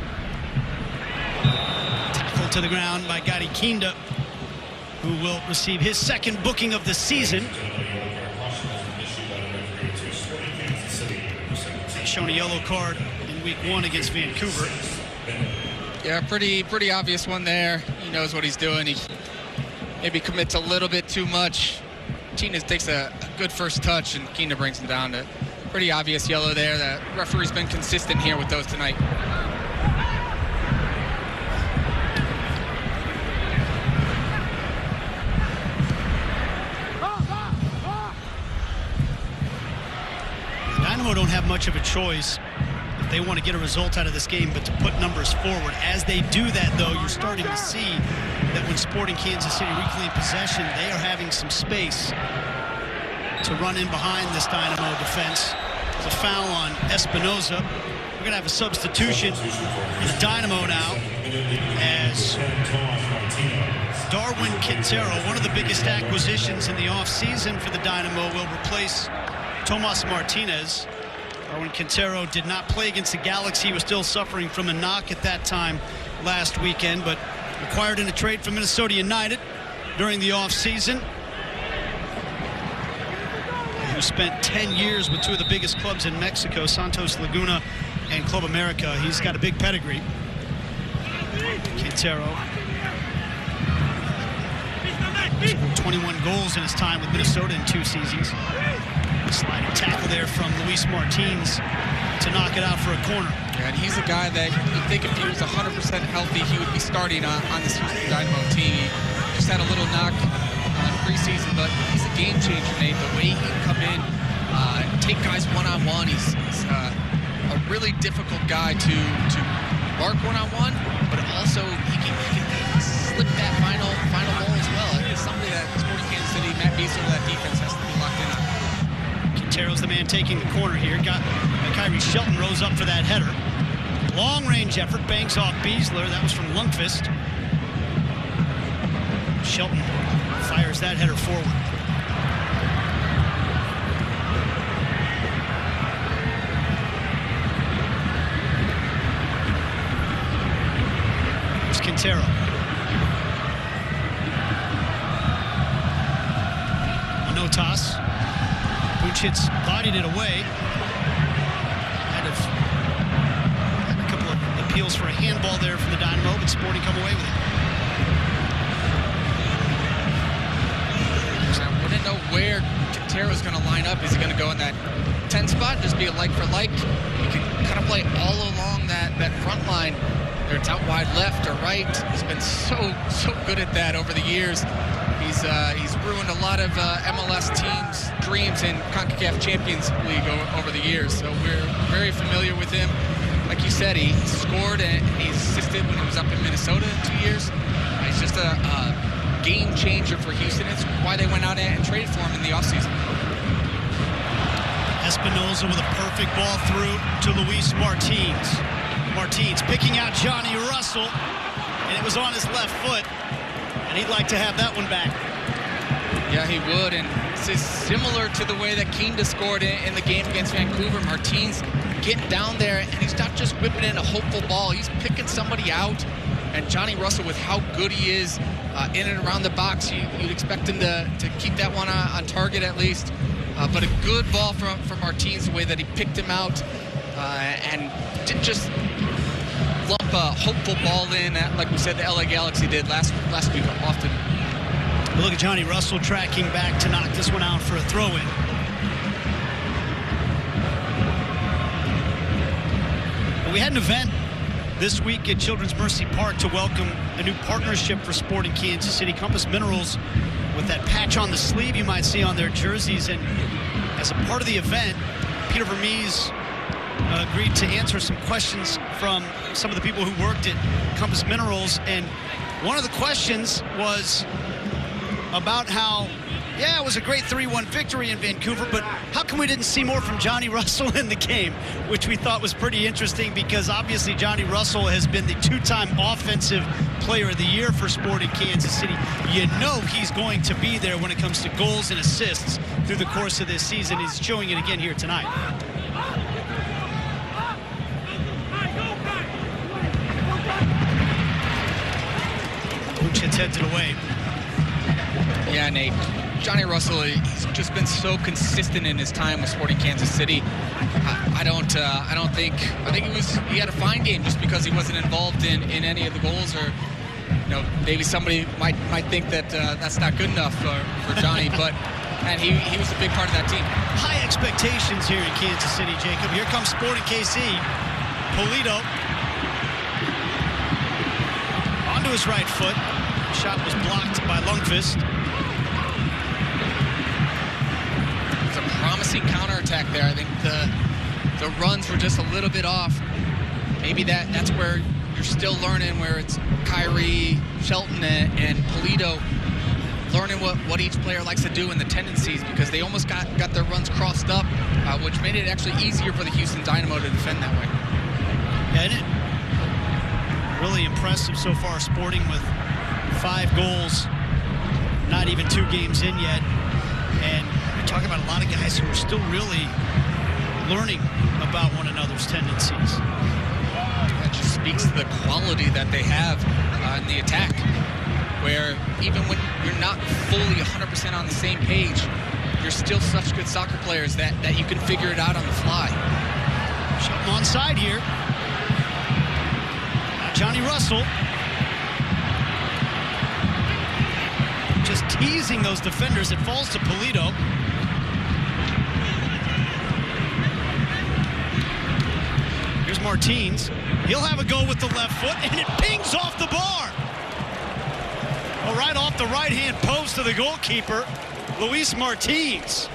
Tackled to the ground by Gadi Kinda, who will receive his second booking of the season. Shown a yellow card in week 1 against Vancouver. Yeah, pretty obvious one there. He knows what he's doing. He maybe commits a little bit too much. Martinez takes a good first touch, and Kinda brings him down to pretty obvious yellow there. The referee's been consistent here with those tonight. The Dynamo don't have much of a choice if they want to get a result out of this game but to put numbers forward. As they do that, though, you're starting to see that when Sporting Kansas City reclaim possession, they are having some space to run in behind this Dynamo defense. There's a foul on Espinoza. We're going to have a substitution in the Dynamo now as Darwin Quintero, one of the biggest acquisitions in the offseason for the Dynamo, will replace Tomas Martinez. Darwin Quintero did not play against the Galaxy. He was still suffering from a knock at that time last weekend, but acquired in a trade from Minnesota United during the offseason. Who spent 10 years with 2 of the biggest clubs in Mexico, Santos Laguna and Club America. He's got a big pedigree. Quintero scored 21 goals in his time with Minnesota in 2 seasons. Sliding tackle there from Luis Martins to knock it out for a corner. Yeah, and he's a guy that you think if he was 100% healthy, he would be starting on this Houston Dynamo team. He just had a little knock preseason, but he's a game changer, Nate. The way he can come in, take guys one-on-one. He's a really difficult guy to mark one-on-one, but also he can slip that final goal as well. It's somebody that Sporting Kansas City, Matt Beasler, that defense has to be locked in on. Quintero's the man taking the corner here. Kyrie Shelton rose up for that header. Long-range effort, banks off Beasler. That was from Lundqvist. Shelton fires that header forward. Here's Quintero. A no toss. Buchitz bodied it away. Had a couple of appeals for a handball there from the Dynamo, but Sporting come away with it. I wouldn't know where Quintero's going to line up. Is he going to go in that 10 spot, just be a like for like? He can kind of play all along that front line. Whether it's out wide left or right. He's been so good at that over the years. He's ruined a lot of MLS teams' dreams in CONCACAF Champions League over the years. So we're very familiar with him. Like you said, he scored and he assisted when he was up in Minnesota in 2 years. He's just a game changer for Houston. It's why they went out and traded for him in the offseason. Espinoza with a perfect ball through to Luis Martins. Martins picking out Johnny Russell, and it was on his left foot, and he'd like to have that one back. Yeah, he would, and this is similar to the way that Kinda scored in the game against Vancouver. Martins getting down there, and he's not just whipping in a hopeful ball. He's picking somebody out, and Johnny Russell, with how good he is in and around the box, you'd expect him to keep that one on target at least. But a good ball from Martins, the way that he picked him out, and didn't just lump a hopeful ball in, like we said the LA Galaxy did last week often. But look at Johnny Russell tracking back to knock this one out for a throw-in. Well, we had an event this week at Children's Mercy Park to welcome a new partnership for Sporting Kansas City, Compass Minerals, with that patch on the sleeve you might see on their jerseys. And as a part of the event, Peter Vermees agreed to answer some questions from some of the people who worked at Compass Minerals. And one of the questions was about how, yeah, it was a great 3-1 victory in Vancouver, but how come we didn't see more from Johnny Russell in the game? Which we thought was pretty interesting, because obviously Johnny Russell has been the two-time Offensive Player of the Year for Sporting Kansas City. You know he's going to be there when it comes to goals and assists through the course of this season. He's showing it again here tonight. Buchitz heads it away. Yeah, Nate. Johnny Russell, he's just been so consistent in his time with Sporting Kansas City. I think he had a fine game just because he wasn't involved in any of the goals, or maybe somebody might think that that's not good enough for Johnny, but and he was a big part of that team. High expectations here in Kansas City, Jacob. Here comes Sporting KC. Polito onto his right foot. Shot was blocked by Lundqvist. It's a promising counterattack there. I think the runs were just a little bit off. Maybe that's where you're still learning, where it's Kyrie, Shelton, and Polito learning what each player likes to do and the tendencies, because they almost got their runs crossed up, which made it actually easier for the Houston Dynamo to defend that way. Yeah, and it really impressive so far, Sporting with 5 goals, not even 2 games in yet. And you're talking about a lot of guys who are still really learning about one another's tendencies. That just speaks to the quality that they have in the attack, where even when you're not fully 100% on the same page, you're still such good soccer players that you can figure it out on the fly. Shelton onside here. Johnny Russell just teasing those defenders. It falls to Polito. Here's Martins. He'll have a go with the left foot, and it pings off the bar. Well, right off the right-hand post of the goalkeeper, Luis Martins.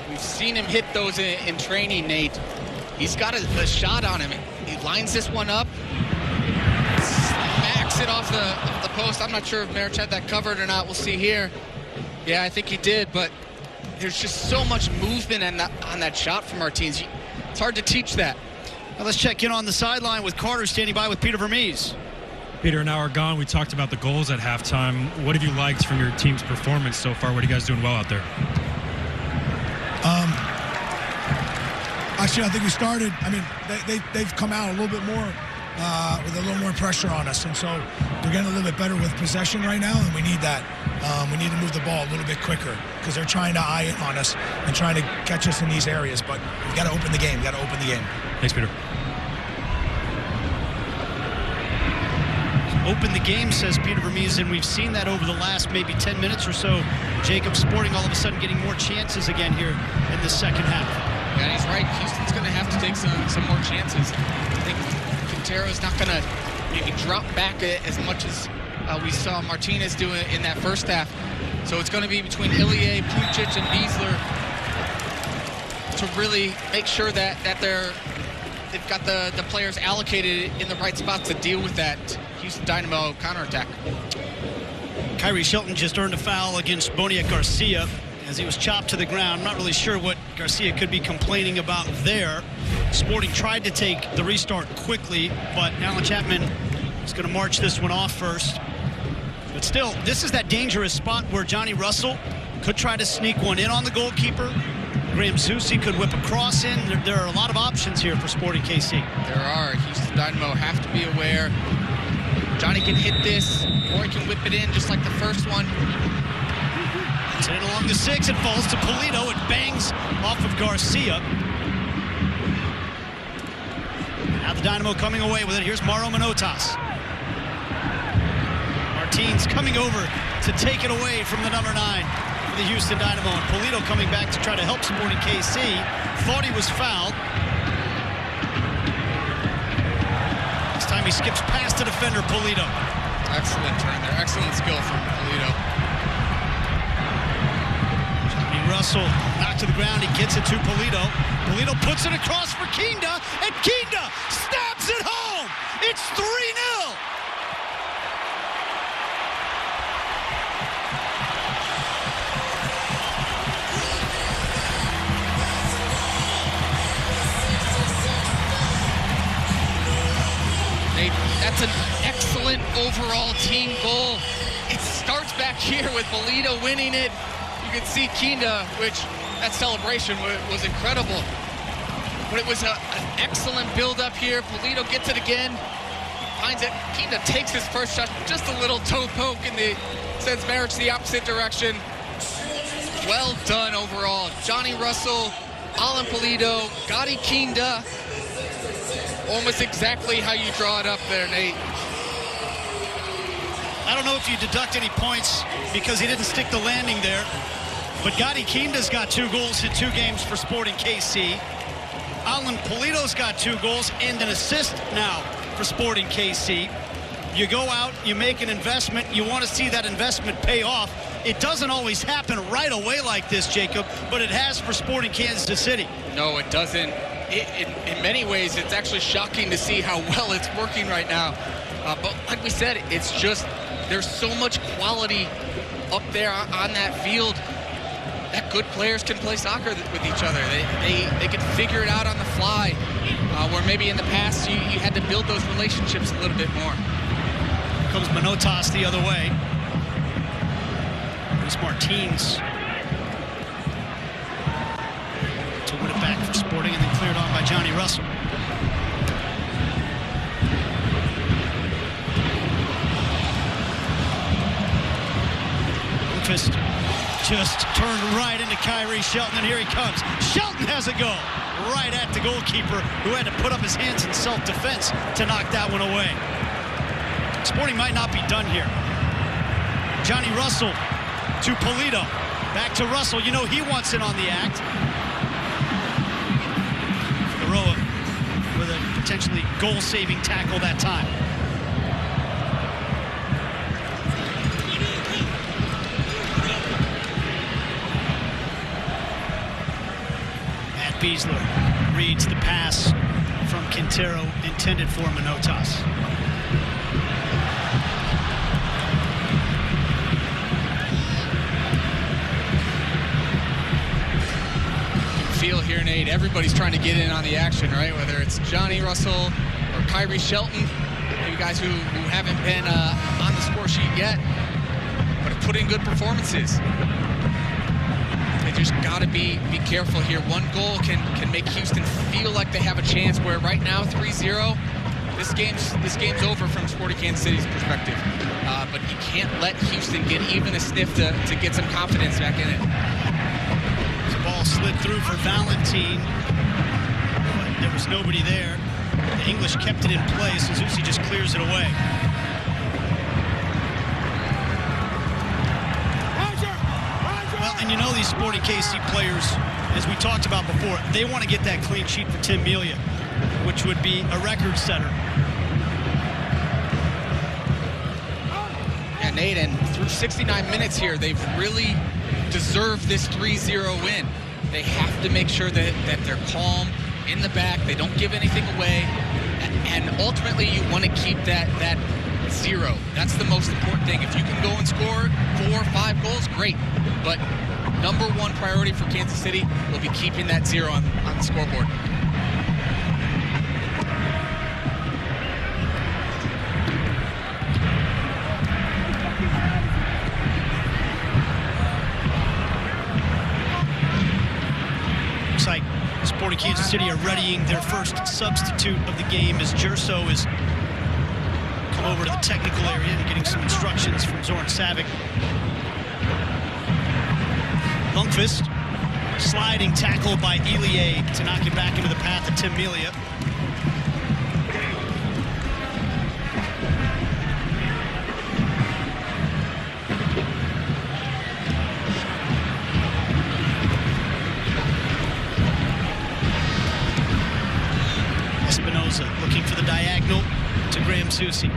We've seen him hit those in training, Nate. He's got a shot on him. He lines this one up, smacks it off the post. I'm not sure if Marich had that covered or not. We'll see here. Yeah, I think he did, but there's just so much movement on that shot from Martins. It's hard to teach that. Now let's check in on the sideline with Carter standing by with Peter Vermees. Peter, an hour gone. We talked about the goals at halftime. What have you liked from your team's performance so far? What are you guys doing well out there? Actually, I think we started. I mean, they've come out a little bit more with a little more pressure on us, and so they're getting a little bit better with possession right now, and we need that. We need to move the ball a little bit quicker because they're trying to eye it on us and trying to catch us in these areas. But we got to open the game. We got to open the game. Thanks, Peter. Open the game, says Peter Vermees, and we've seen that over the last maybe 10 minutes or so. Jacob Sporting all of a sudden getting more chances again here in the second half. Yeah, he's right. Houston's going to have to take some more chances. I think Quintero's not going to maybe drop back as much as we saw Martinez do in that first half. So it's going to be between Ilie, Pucic, and Beasler to really make sure that they've got the players allocated in the right spots to deal with that Houston Dynamo counterattack. Kyrie Shelton just earned a foul against Boniek Garcia as he was chopped to the ground. I'm not really sure what Garcia could be complaining about there. Sporting tried to take the restart quickly, but Alan Chapman is going to march this one off first. But still, this is that dangerous spot where Johnny Russell could try to sneak one in on the goalkeeper. Graham Zusi could whip a cross in. There are a lot of options here for Sporting KC. There are. Houston Dynamo have to be aware. Johnny can hit this, or he can whip it in just like the first one. It's hit along the 6. It falls to Polito. It bangs off of Garcia. Now the Dynamo coming away with it. Here's Mauro Manotas. Martins coming over to take it away from the number 9 for the Houston Dynamo. And Polito coming back to try to help Sporting KC. Thought he was fouled. This time he skips past the defender, Polito. Excellent turn there. Excellent skill from Polito. Johnny Russell knocked to the ground. He gets it to Polito. Polito puts it across for Kinda, and Kinda snaps it home. It's 3-0. That's an excellent overall team goal. It starts back here with Polito winning it. You can see Kinda, which that celebration was incredible. But it was an excellent build-up here. Polito gets it again. Finds it. Kinda takes his first shot. Just a little toe poke sends Marich the opposite direction. Well done overall. Johnny Russell, Alan Polito, Gadi Kinda. Almost exactly how you draw it up there, Nate. I don't know if you deduct any points because he didn't stick the landing there, but Gadi Kinda's got 2 goals in 2 games for Sporting KC. Alan Polito's got 2 goals and an assist now for Sporting KC. You go out, you make an investment, you want to see that investment pay off. It doesn't always happen right away like this, Jacob, but it has for Sporting Kansas City. No, it doesn't. In many ways, it's actually shocking to see how well it's working right now. But like we said, it's just there's so much quality up there on that field that good players can play soccer with each other. They can figure it out on the fly, where maybe in the past you had to build those relationships a little bit more. Here comes Manotas the other way. There's Martins. To win it back for Sporting and then cleared on by Johnny Russell. Lundqvist just turned right into Kyrie Shelton, and here he comes. Shelton has a goal right at the goalkeeper, who had to put up his hands in self-defense to knock that one away. Sporting might not be done here. Johnny Russell to Polito. Back to Russell. You know he wants in on the act. Figueroa with a potentially goal-saving tackle that time. Matt Beasler reads the pass from Quintero intended for Manotas. deal here, Nate. Everybody's trying to get in on the action, right? Whether it's Johnny Russell or Kyrie Shelton, maybe guys who haven't been on the score sheet yet, but have put in good performances. They just got to be careful here. One goal can make Houston feel like they have a chance, where right now 3-0, this game's over from Sporting Kansas City's perspective. But you can't let Houston get even a sniff to get some confidence back in it. The ball slid through for Valentine, but there was nobody there. The English kept it in play. Suzuki just clears it away. Well, and you know these Sporting KC players, as we talked about before, they want to get that clean sheet for Tim Melia, which would be a record setter. Yeah, Nate, and through 69 minutes here, they've really deserved this 3-0 win. They have to make sure that they're calm in the back, they don't give anything away, and ultimately you want to keep that 0. That's the most important thing. If you can go and score 4 or 5 goals, great. But number one priority for Kansas City will be keeping that 0 on the scoreboard. Looks like Sporting Kansas City are readying their first substitute of the game as Jerso is come over to the technical area and getting some instructions from Zoran Savic. Lundqvist, sliding tackle by Ilie to knock it back into the path of Tim Melia. Espinoza looking for the diagonal to Graham Zusi.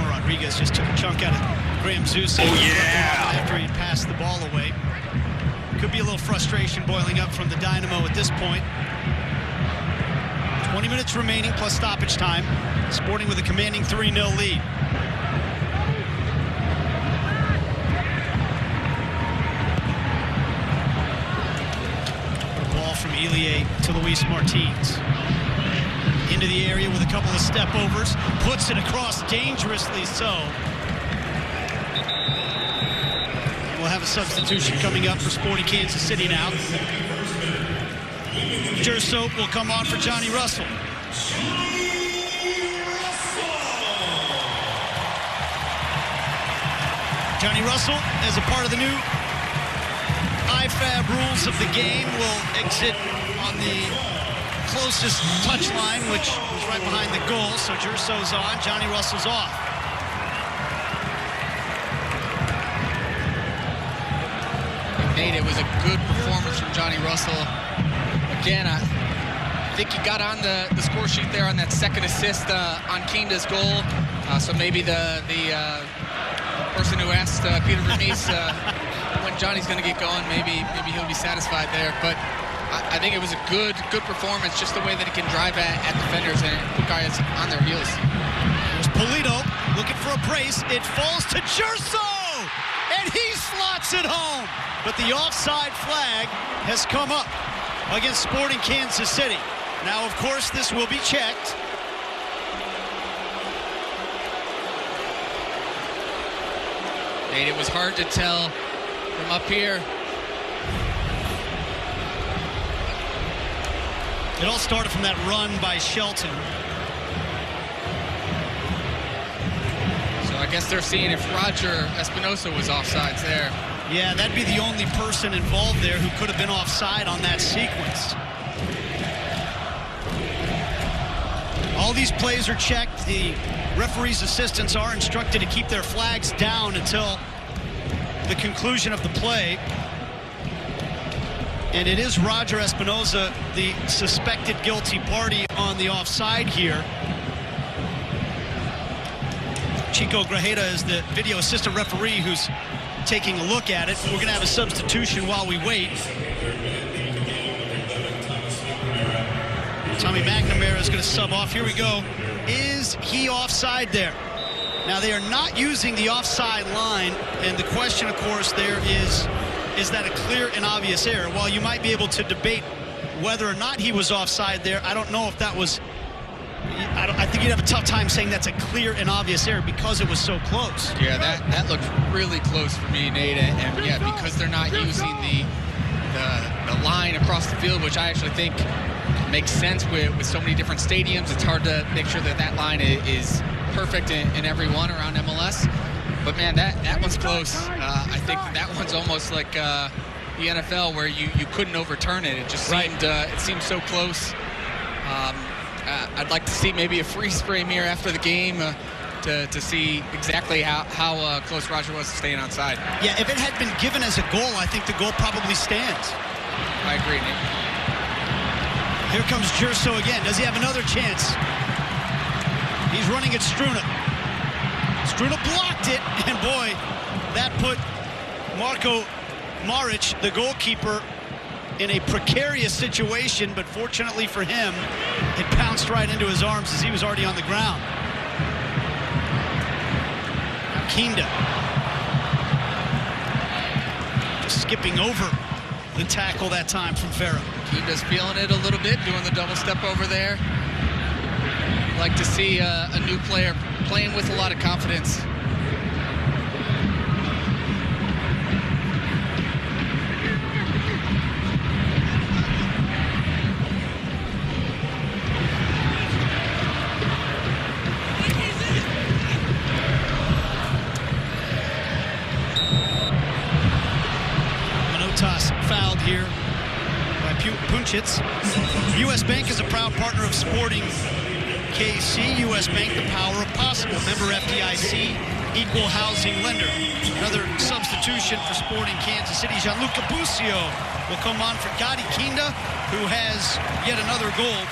Rodriguez just took a chunk out of Graham Zusi. Oh, yeah! After he passed the ball away. Could be a little frustration boiling up from the Dynamo at this point. 20 minutes remaining plus stoppage time. Sporting with a commanding 3-0 lead. From Ilie to Luis Martins. Into the area with a couple of step overs. Puts it across dangerously so. And we'll have a substitution coming up for Sporting Kansas City now. Jerso will come on for Johnny Russell. Johnny Russell, as a part of the new IFAB rules of the game, will exit on the closest touch line, which was right behind the goal. So Jerso's on, Johnny Russell's off. Nate, it was a good performance from Johnny Russell. Again, I think he got on the score sheet there on that second assist on Kinda's goal. So maybe the person who asked Peter Vermees when Johnny's going to get going, maybe he'll be satisfied there. But I think it was a good performance, just the way that he can drive at defenders and put guys on their heels. There's Polito looking for a brace. It falls to Jerso, and he slots it home. But the offside flag has come up against Sporting Kansas City. Now, of course, this will be checked. Nate, it was hard to tell from up here. It all started from that run by Shelton. So I guess they're seeing if Roger Espinosa was offsides there. Yeah, that'd be the only person involved there who could have been offside on that sequence. All these plays are checked. The referee's assistants are instructed to keep their flags down until the conclusion of the play. And it is Roger Espinosa, the suspected guilty party on the offside here. Chico Grajeda is the video assistant referee who's taking a look at it. We're going to have a substitution while we wait. Tommy McNamara is going to sub off. Here we go. Is he offside there? Now, they are not using the offside line, and the question, of course, there is that a clear and obvious error? While you might be able to debate whether or not he was offside there, I don't know if that was... I think you'd have a tough time saying that's a clear and obvious error because it was so close. Yeah, that looked really close for me, Nate, and yeah, because they're not using the line across the field, which I actually think makes sense with so many different stadiums. It's hard to make sure that line is perfect in every one around MLS. But man, that one's close. I think that one's almost like the NFL, where you couldn't overturn it. It just seemed so close. I'd like to see maybe a freeze frame here after the game to see exactly how close Roger was to staying onside. Yeah, if it had been given as a goal, I think the goal probably stands. I agree, Nate. Here comes Gerso again. Does he have another chance? He's running at Struna. Struna blocked it, and boy, that put Marko Maric, the goalkeeper, in a precarious situation, but fortunately for him, it bounced right into his arms as he was already on the ground. Kinda just skipping over the tackle that time from Farah. Kinda's feeling it a little bit, doing the double step over there. Like to see a new player playing with a lot of confidence. Fouled here by Punchitz. U.S. Bank is a proud partner of Sporting KC. U.S. Bank, the power of possible. Member FDIC, equal housing lender. Another substitution for Sporting Kansas City. Gianluca Busio will come on for Gadi Kinda, who has yet another goal.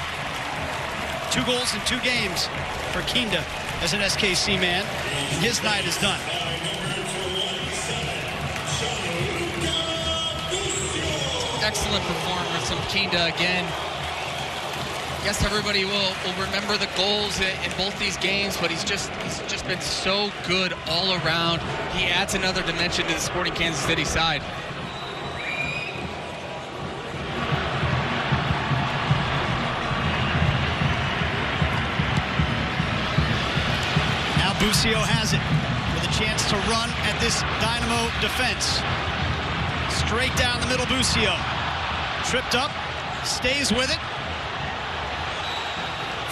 2 goals in 2 games for Kinda as an SKC man. And his night is done. Excellent performance from Kinda again. I guess everybody will remember the goals in both these games, but he's just been so good all around. He adds another dimension to the Sporting Kansas City side. Now Busio has it with a chance to run at this Dynamo defense. Straight down the middle, Busio. Tripped up, stays with it.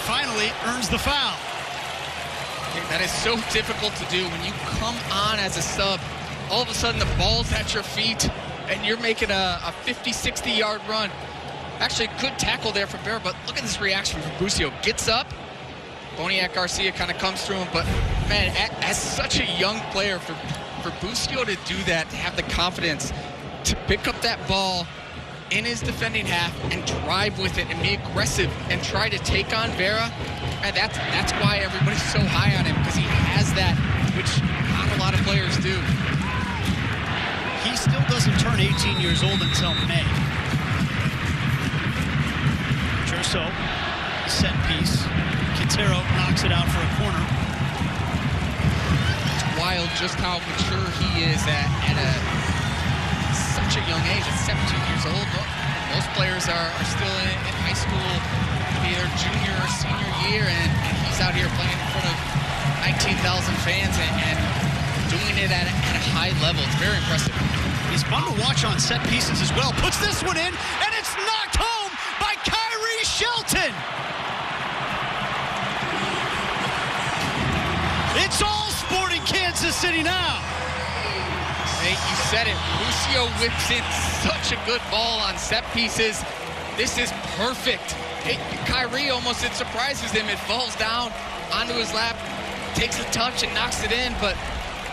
Finally earns the foul. That is so difficult to do when you come on as a sub. All of a sudden the ball's at your feet and you're making a 50, 60-yard run. Actually, good tackle there from Bear, but look at this reaction from Busio. Gets up. Boniek Garcia kind of comes through him, but man, as such a young player, for Busio to do that, to have the confidence to pick up that ball in his defending half and drive with it and be aggressive and try to take on Vera, and that's why everybody's so high on him, because he has that, which not a lot of players do. He still doesn't turn 18 years old until May. Gerso, set piece. Quintero knocks it out for a corner. It's wild just how mature he is at such a young age. At 17 years old. Most players are still in high school, maybe their junior or senior year, and he's out here playing in front of 19,000 fans and doing it at a high level. It's very impressive. He's fun to watch on set pieces as well. Puts this one in, and it's knocked home by Kyrie Shelton. It's all Sporting Kansas City now. Hey, you said it. Busio whips in such a good ball on set pieces. This is perfect. Kyrie almost, it surprises him. It falls down onto his lap, takes a touch and knocks it in, but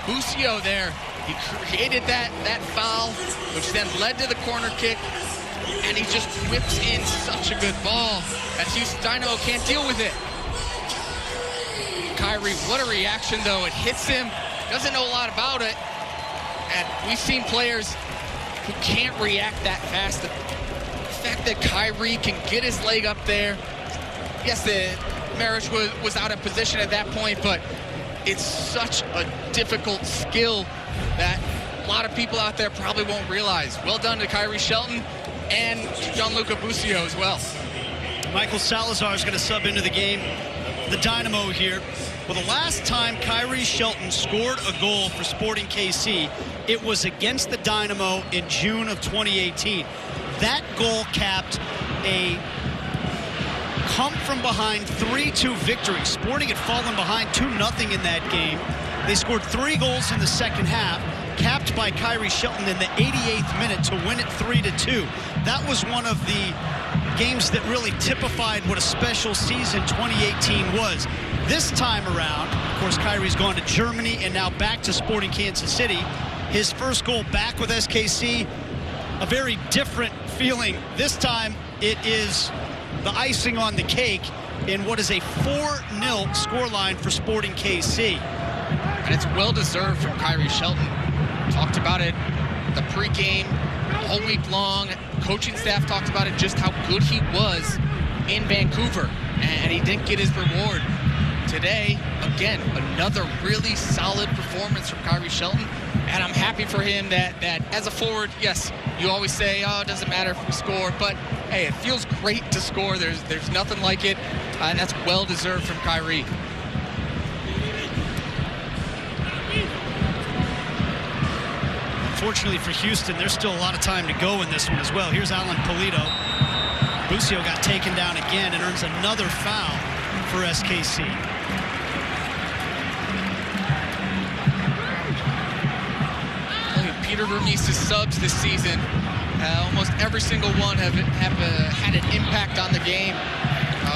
Busio there, he created that foul, which then led to the corner kick, and he just whips in such a good ball that Houston Dynamo can't deal with it. Kyrie, what a reaction though. It hits him, doesn't know a lot about it, and we've seen players who can't react that fast. The fact that Kyrie can get his leg up there, yes, the Maric was out of position at that point, but it's such a difficult skill that a lot of people out there probably won't realize. Well done to Kyrie Shelton and Gianluca Busio as well. Michael Salazar is going to sub into the game. The Dynamo here. Well, the last time Kyrie Shelton scored a goal for Sporting KC, it was against the Dynamo in June of 2018. That goal capped a come-from-behind 3-2 victory. Sporting had fallen behind 2-0 in that game. They scored 3 goals in the second half, capped by Kyrie Shelton in the 88th minute to win it 3-2. That was one of the games that really typified what a special season 2018 was. This time around, of course, Kyrie's gone to Germany and now back to Sporting Kansas City. His first goal back with SKC, a very different feeling. This time, it is the icing on the cake in what is a 4-0 scoreline for Sporting KC. And it's well-deserved from Kyrie Shelton. Talked about it the pregame all week long. Coaching staff talked about it, just how good he was in Vancouver, and he didn't get his reward. Today, again, another really solid performance from Kyrie Shelton, and I'm happy for him that as a forward, yes, you always say, oh, it doesn't matter if we score, but hey, it feels great to score. There's nothing like it, and that's well-deserved from Kyrie. Unfortunately for Houston, there's still a lot of time to go in this one as well. Here's Alan Polito. Busio got taken down again and earns another foul for SKC. Peter Vermees' subs this season, almost every single one have had an impact on the game.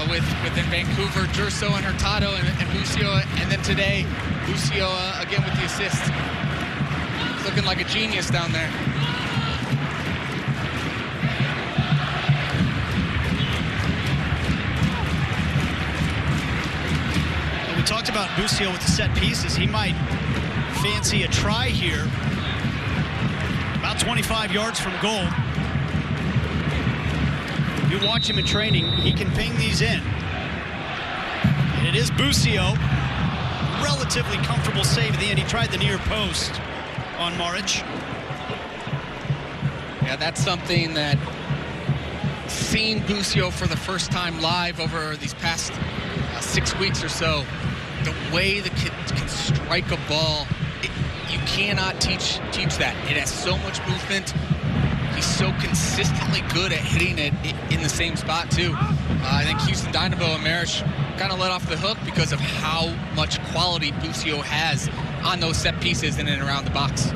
Within Vancouver, Gerso and Hurtado and Busio, and then today, Busio again with the assist. Looking like a genius down there. We talked about Busio with the set pieces. He might fancy a try here. About 25 yards from goal. You watch him in training, he can ping these in. And it is Busio. Relatively comfortable save at the end. He tried the near post on Maric. Yeah, that's something that seeing Busio for the first time live over these past 6 weeks or so, the way the kid can strike a ball, you cannot teach that. It has so much movement. He's so consistently good at hitting it in the same spot too. I think Houston Dynamo and Maric kind of let off the hook because of how much quality Busio has on those set pieces in and around the box.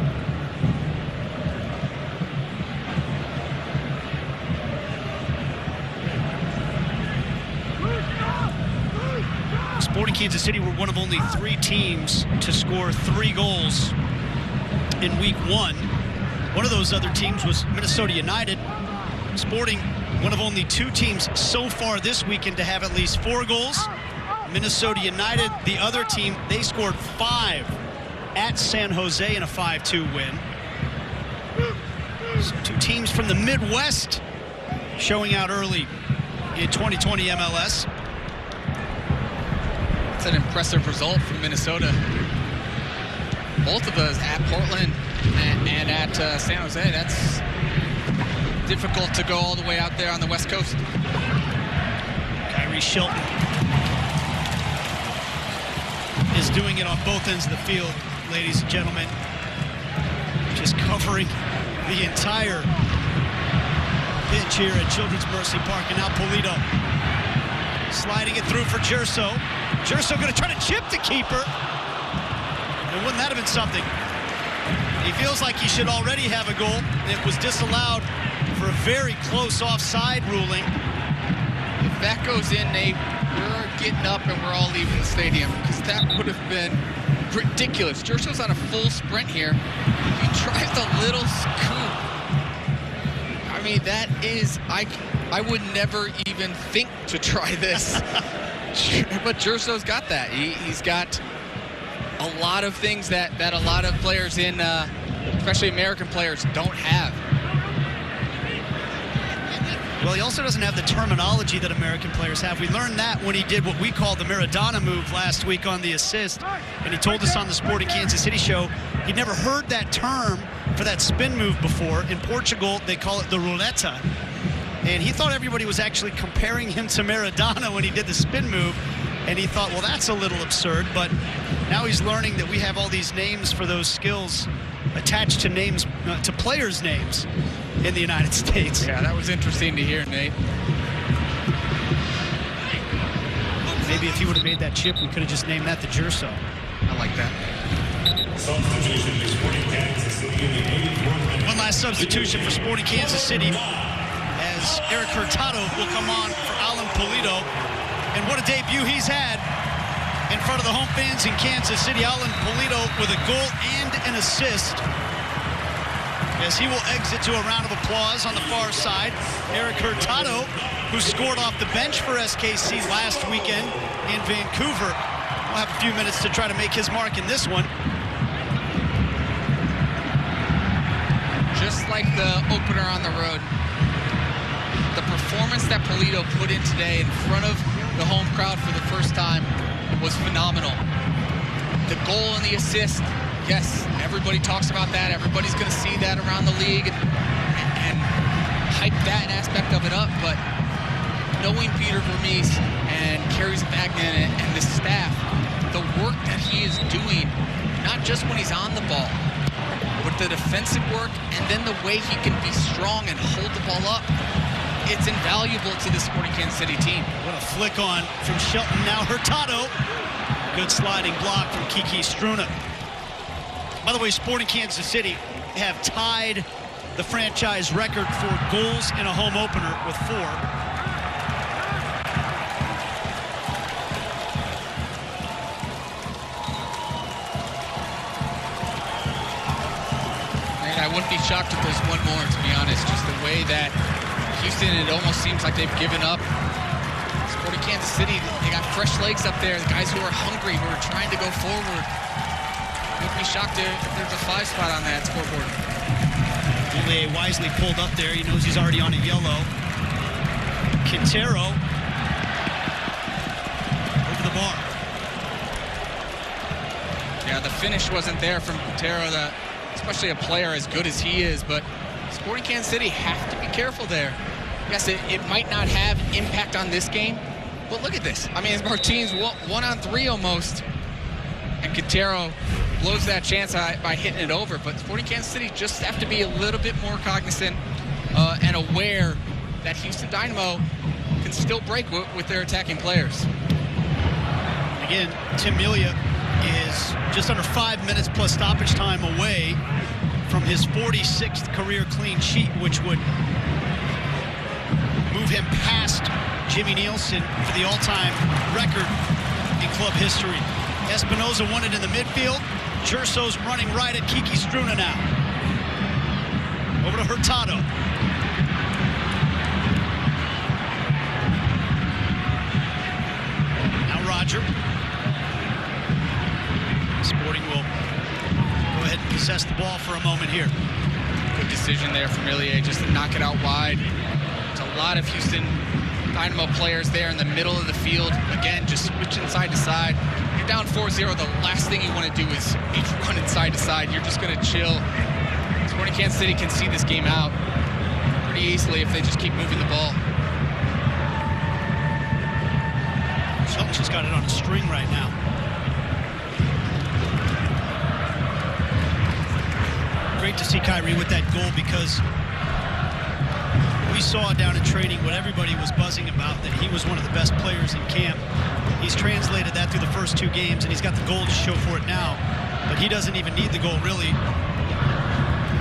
Sporting Kansas City were one of only 3 teams to score 3 goals in week 1. One of those other teams was Minnesota United. Sporting, one of only 2 teams so far this weekend to have at least 4 goals. Minnesota United, the other team, they scored 5 at San Jose in a 5-2 win. So 2 teams from the Midwest showing out early in 2020 MLS. It's an impressive result from Minnesota. Both of those at Portland and at San Jose. That's difficult to go all the way out there on the West Coast. Kyrie Shelton is doing it on both ends of the field, ladies and gentlemen. Just covering the entire pitch here at Children's Mercy Park. And now Polito sliding it through for Gerso. Gerso going to try to chip the keeper. And wouldn't that have been something? He feels like he should already have a goal. It was disallowed for a very close offside ruling. If that goes in, Nate, we're getting up and we're all leaving the stadium because that would have been ridiculous. Gerso's on a full sprint here. He tries a little scoop. I mean, that is, I would never even think to try this. But Gerso's got that. He's got a lot of things that a lot of players in, especially American players, don't have. Well, he also doesn't have the terminology that American players have. We learned that when he did what we call the Maradona move last week on the assist. And he told us on the Sporting Kansas City show he'd never heard that term for that spin move before. In Portugal, they call it the ruleta. And he thought everybody was actually comparing him to Maradona when he did the spin move. And he thought, well, that's a little absurd. But now he's learning that we have all these names for those skills attached to names, to players' names in the United States. Yeah, that was interesting to hear, Nate. Maybe if he would have made that chip, we could have just named that the Gerso. I like that. One last substitution for Sporting Kansas City as Eric Hurtado will come on for Alan Pulido. And what a debut he's had in front of the home fans in Kansas City. Alan Pulido with a goal and an assist, as he will exit to a round of applause on the far side. Eric Hurtado, who scored off the bench for SKC last weekend in Vancouver, will have a few minutes to try to make his mark in this one. Just like the opener on the road, the performance that Pulido put in today in front of the home crowd for the first time was phenomenal. The goal and the assist, yes, everybody talks about that. Everybody's going to see that around the league and hype that aspect of it up. But knowing Peter Vermees and Carries Magnan and the staff, the work that he is doing, not just when he's on the ball, but the defensive work and then the way he can be strong and hold the ball up, it's invaluable to the Sporting Kansas City team. What a flick on from Shelton. Now Hurtado. Good sliding block from Kiki Struna. By the way, Sporting Kansas City have tied the franchise record for goals in a home opener with 4. And I wouldn't be shocked if there's one more, to be honest. Just the way that Houston, it almost seems like they've given up. Sporting Kansas City, they got fresh legs up there, the guys who are hungry, who are trying to go forward. Wouldn't be shocked if there's a 5 spot on that scoreboard. Juliet wisely pulled up there. He knows he's already on a yellow. Quintero over the bar. Yeah, the finish wasn't there from Quintero, especially a player as good as he is, but Sporting Kansas City have to be careful there. Yes, it might not have impact on this game, but look at this. I mean, it's Martins 1-on-3 almost, and Quintero blows that chance by hitting it over. But Sporting Kansas City just have to be a little bit more cognizant and aware that Houston Dynamo can still break with their attacking players. Again, Tim Melia is just under 5 minutes plus stoppage time away from his 46th career clean sheet, which would move him past Jimmy Nielsen for the all-time record in club history. Espinoza won it in the midfield. Gerso's running right at Kiki Struna now. Over to Hurtado. Now Roger. Sporting will go ahead and possess the ball for a moment here. Good decision there from Illier, just to knock it out wide. There's a lot of Houston Dynamo players there in the middle of the field. Again, just switching side to side. You're down 4-0. The last thing you want to do is run it side to side. You're just going to chill. Sporting Kansas City can see this game out pretty easily if they just keep moving the ball. Shelton's just got it on a string right now. Great to see Kyrie with that goal, because we saw down in training what everybody was buzzing about, that he was one of the best players in camp. He's translated that through the first 2 games, and he's got the goal to show for it now. But he doesn't even need the goal, really.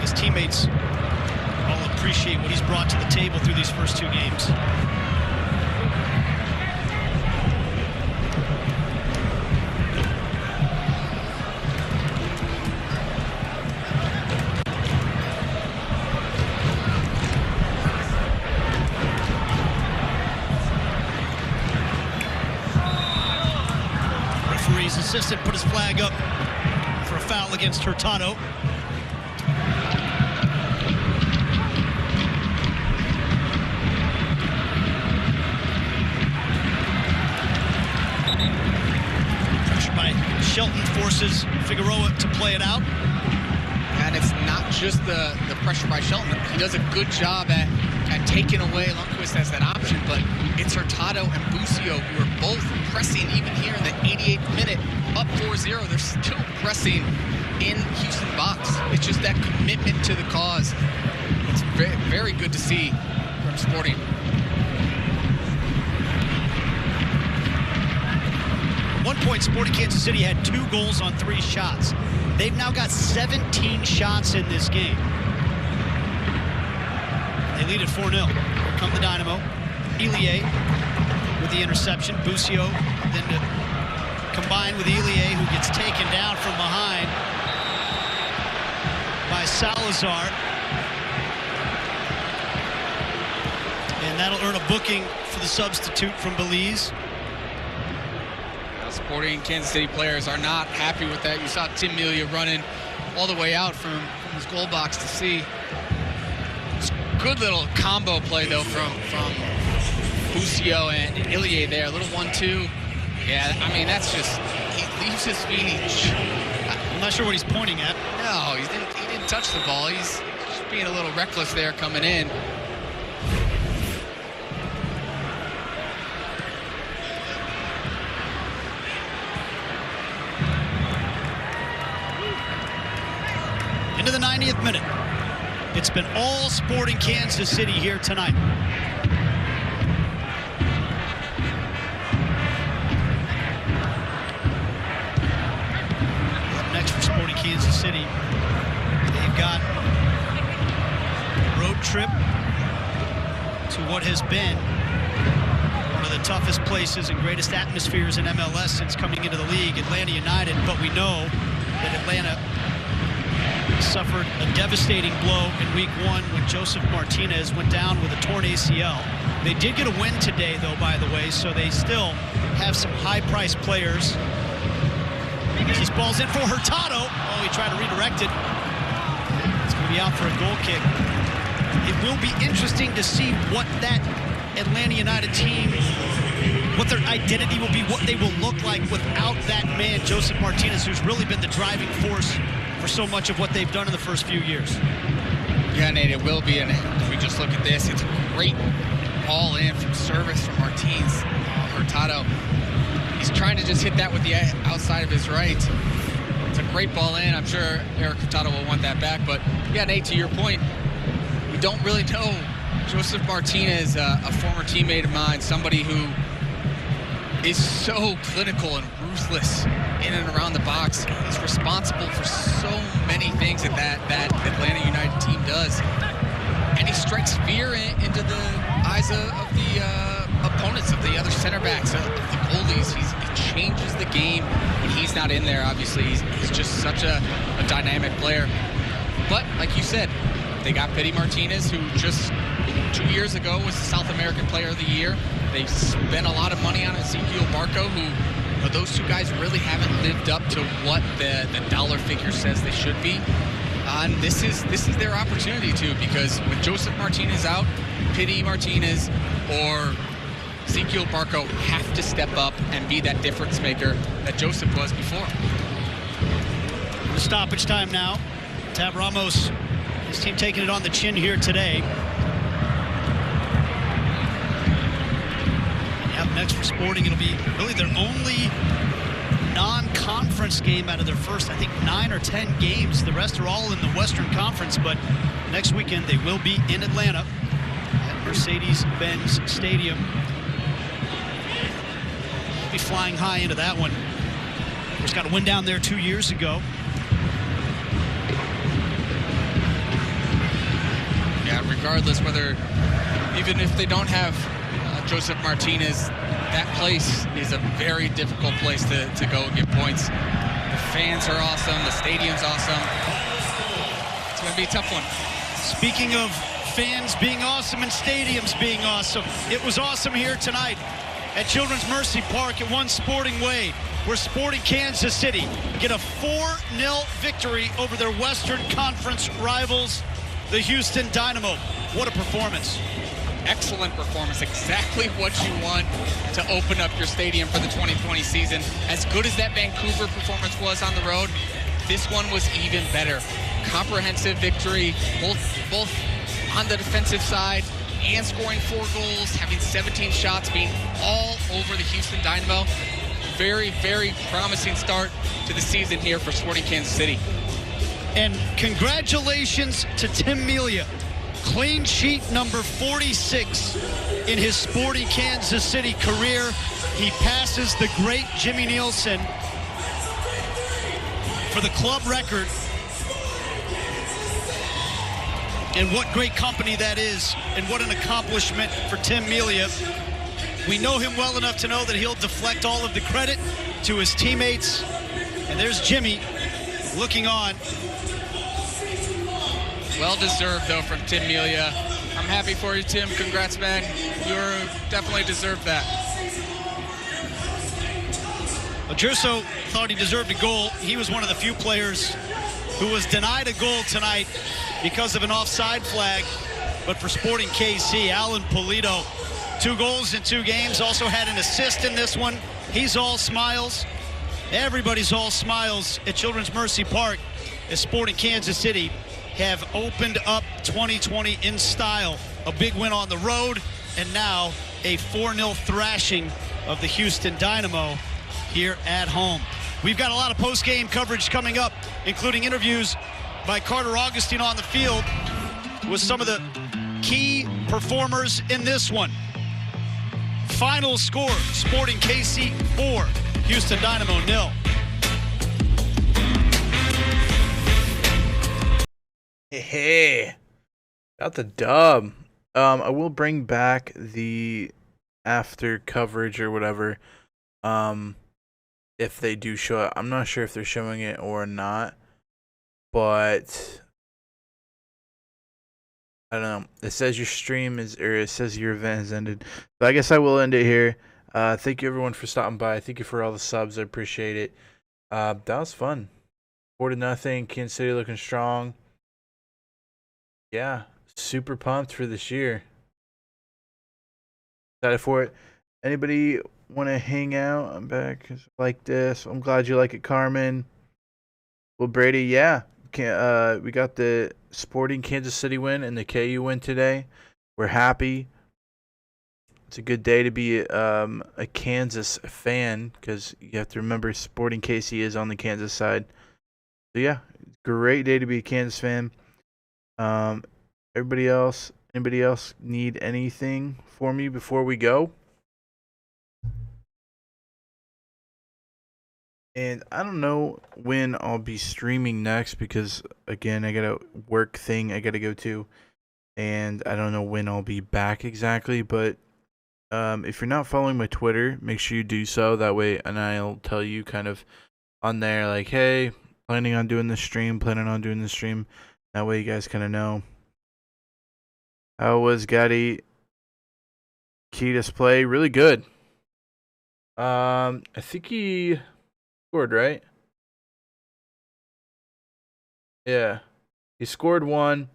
His teammates all appreciate what he's brought to the table through these first 2 games. Referee's assistant put his flag up for a foul against Hurtado. forces Figueroa to play it out. And it's not just the pressure by Shelton. He does a good job at taking away Lundqvist as that option, but it's Hurtado and Busio who are both pressing even here in the 88th minute, up 4-0. They're still pressing in Houston box. It's just that commitment to the cause. It's very, very good to see from Sporting. At one point, Sporting Kansas City had 2 goals on 3 shots. They've now got 17 shots in this game. They lead at 4-0. Here come the Dynamo. Elie with the interception. Busio then to combine with Elie, who gets taken down from behind by Salazar. And that'll earn a booking for the substitute from Belize. Sporting Kansas City players are not happy with that. You saw Tim Melia running all the way out from his goal box to see. Good little combo play though from Busio and Elie there. A little 1-2. Yeah, I mean that's just, he leaves his feet. I'm not sure what he's pointing at. No, he didn't touch the ball. He's just being a little reckless there coming in. Into the 90th minute. It's been all Sporting Kansas City here tonight. Up next for Sporting Kansas City, they've got a road trip to what has been one of the toughest places and greatest atmospheres in MLS since coming into the league, Atlanta United. But we know that Atlanta suffered a devastating blow in week 1 when Joseph Martinez went down with a torn ACL. They did get a win today, though, by the way, so they still have some high-priced players. This ball's in for Hurtado. Oh, he tried to redirect it. It's going to be out for a goal kick. It will be interesting to see what that Atlanta United team, what their identity will be, what they will look like without that man, Joseph Martinez, who's really been the driving force for so much of what they've done in the first few years. Yeah, Nate, it will be. And if we just look at this, it's a great ball in from service from Martins. Hurtado, he's trying to just hit that with the outside of his right. It's a great ball in. I'm sure Eric Hurtado will want that back. But yeah, Nate, to your point, we don't really know Joseph Martinez, a former teammate of mine, somebody who is so clinical and ruthless in and around the box. He's responsible for so many things that Atlanta United team does. And he strikes fear into the eyes of the opponents, of the other center backs, of the goalies. He changes the game when he's not in there, obviously. He's just such a dynamic player. But, like you said, they got Pity Martinez, who just 2 years ago was the South American Player of the Year. They spent a lot of money on Ezequiel Barco, who those two guys really haven't lived up to what the dollar figure says they should be. And this is their opportunity too, because with Joseph Martinez out, Pity Martinez or Ezequiel Barco have to step up and be that difference maker that Joseph was before. The stoppage time now. Tab Ramos, his team taking it on the chin here today. Up next for Sporting, it'll be really their only non-conference game out of their first, I think, 9 or 10 games. The rest are all in the Western Conference, but next weekend they will be in Atlanta at Mercedes-Benz Stadium. They'll be flying high into that one. Of course, got a win down there 2 years ago. Yeah, regardless whether, even if they don't have Joseph Martinez, that place is a very difficult place to go and get points. The fans are awesome. The stadium's awesome. It's going to be a tough one. Speaking of fans being awesome and stadiums being awesome, it was awesome here tonight at Children's Mercy Park at One Sporting Way, where Sporting Kansas City get a 4-0 victory over their Western Conference rivals, the Houston Dynamo. What a performance. excellent performance. Exactly what you want to open up your stadium for the 2020 season. As good as that Vancouver performance was on the road, this one was even better. Comprehensive victory, both on the defensive side and scoring 4 goals, having 17 shots, being all over the Houston Dynamo. Very, very promising start to the season here for Sporting Kansas City. And congratulations to Tim Melia. Clean sheet number 46 in his Sporting Kansas City career. He passes the great Jimmy Nielsen for the club record. And what great company that is, and what an accomplishment for Tim Melia. We know him well enough to know that he'll deflect all of the credit to his teammates. And there's Jimmy looking on. Well deserved, though, from Tim Melia. I'm happy for you, Tim. Congrats, man. You definitely deserved that. Jerso thought he deserved a goal. He was one of the few players who was denied a goal tonight because of an offside flag. But for Sporting KC, Alan Pulido, 2 goals in 2 games, also had an assist in this one. He's all smiles. Everybody's all smiles at Children's Mercy Park as Sporting Kansas City have opened up 2020 in style. A big win on the road, and now a 4-0 thrashing of the Houston Dynamo here at home. We've got a lot of post-game coverage coming up, including interviews by Carter Augustine on the field with some of the key performers in this one. Final score, Sporting KC 4, Houston Dynamo 0. Hey, got the dub. I will bring back the after coverage or whatever. If they do show it, I'm not sure if they're showing it or not, but I don't know. It says your stream is, or it says your event has ended. But I guess I will end it here. Thank you everyone for stopping by. Thank you for all the subs. I appreciate it. That was fun. 4-0. Kansas City looking strong. Yeah, super pumped for this year. Excited for it. Anybody want to hang out? I'm back like this. I'm glad you like it, Carmen. Well, Brady, yeah. We got the Sporting Kansas City win and the KU win today. We're happy. It's a good day to be a Kansas fan because you have to remember Sporting KC is on the Kansas side. So, yeah, great day to be a Kansas fan. Anybody else need anything for me before we go? And I don't know when I'll be streaming next because, again, I got a work thing I got to go to. And I don't know when I'll be back exactly. But if you're not following my Twitter, make sure you do so. That way, and I'll tell you kind of on there, like, hey, planning on doing this stream. That way you guys kind of know. How was Gatti Kiedis play? Really good. I think he scored, right? Yeah. He scored 1.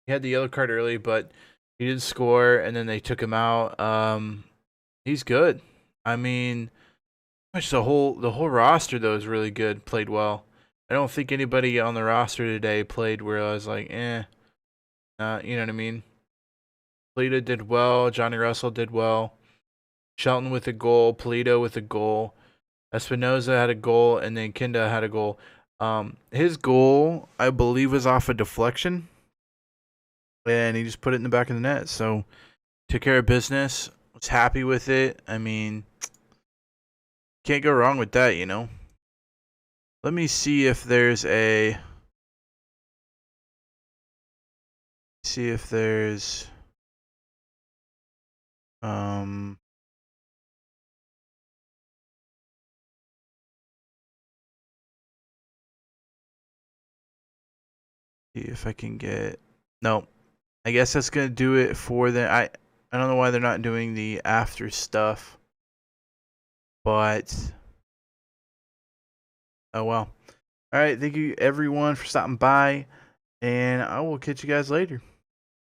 He had the yellow card early, but he did score, and then they took him out. He's good. I mean, the whole roster, though, is really good. Played well. I don't think anybody on the roster today played where I was like, you know what I mean? Polito did well. Johnny Russell did well. Shelton with a goal. Polito with a goal. Espinoza had a goal, and then Kinda had a goal. His goal, I believe, was off a deflection, and he just put it in the back of the net. So, took care of business. Was happy with it. I mean, can't go wrong with that, you know. Let me see if there's a. See if there's. See if I can get. No, I guess that's gonna do it for the. I don't know why they're not doing the after stuff, but oh well. All right, thank you everyone for stopping by, and I will catch you guys later.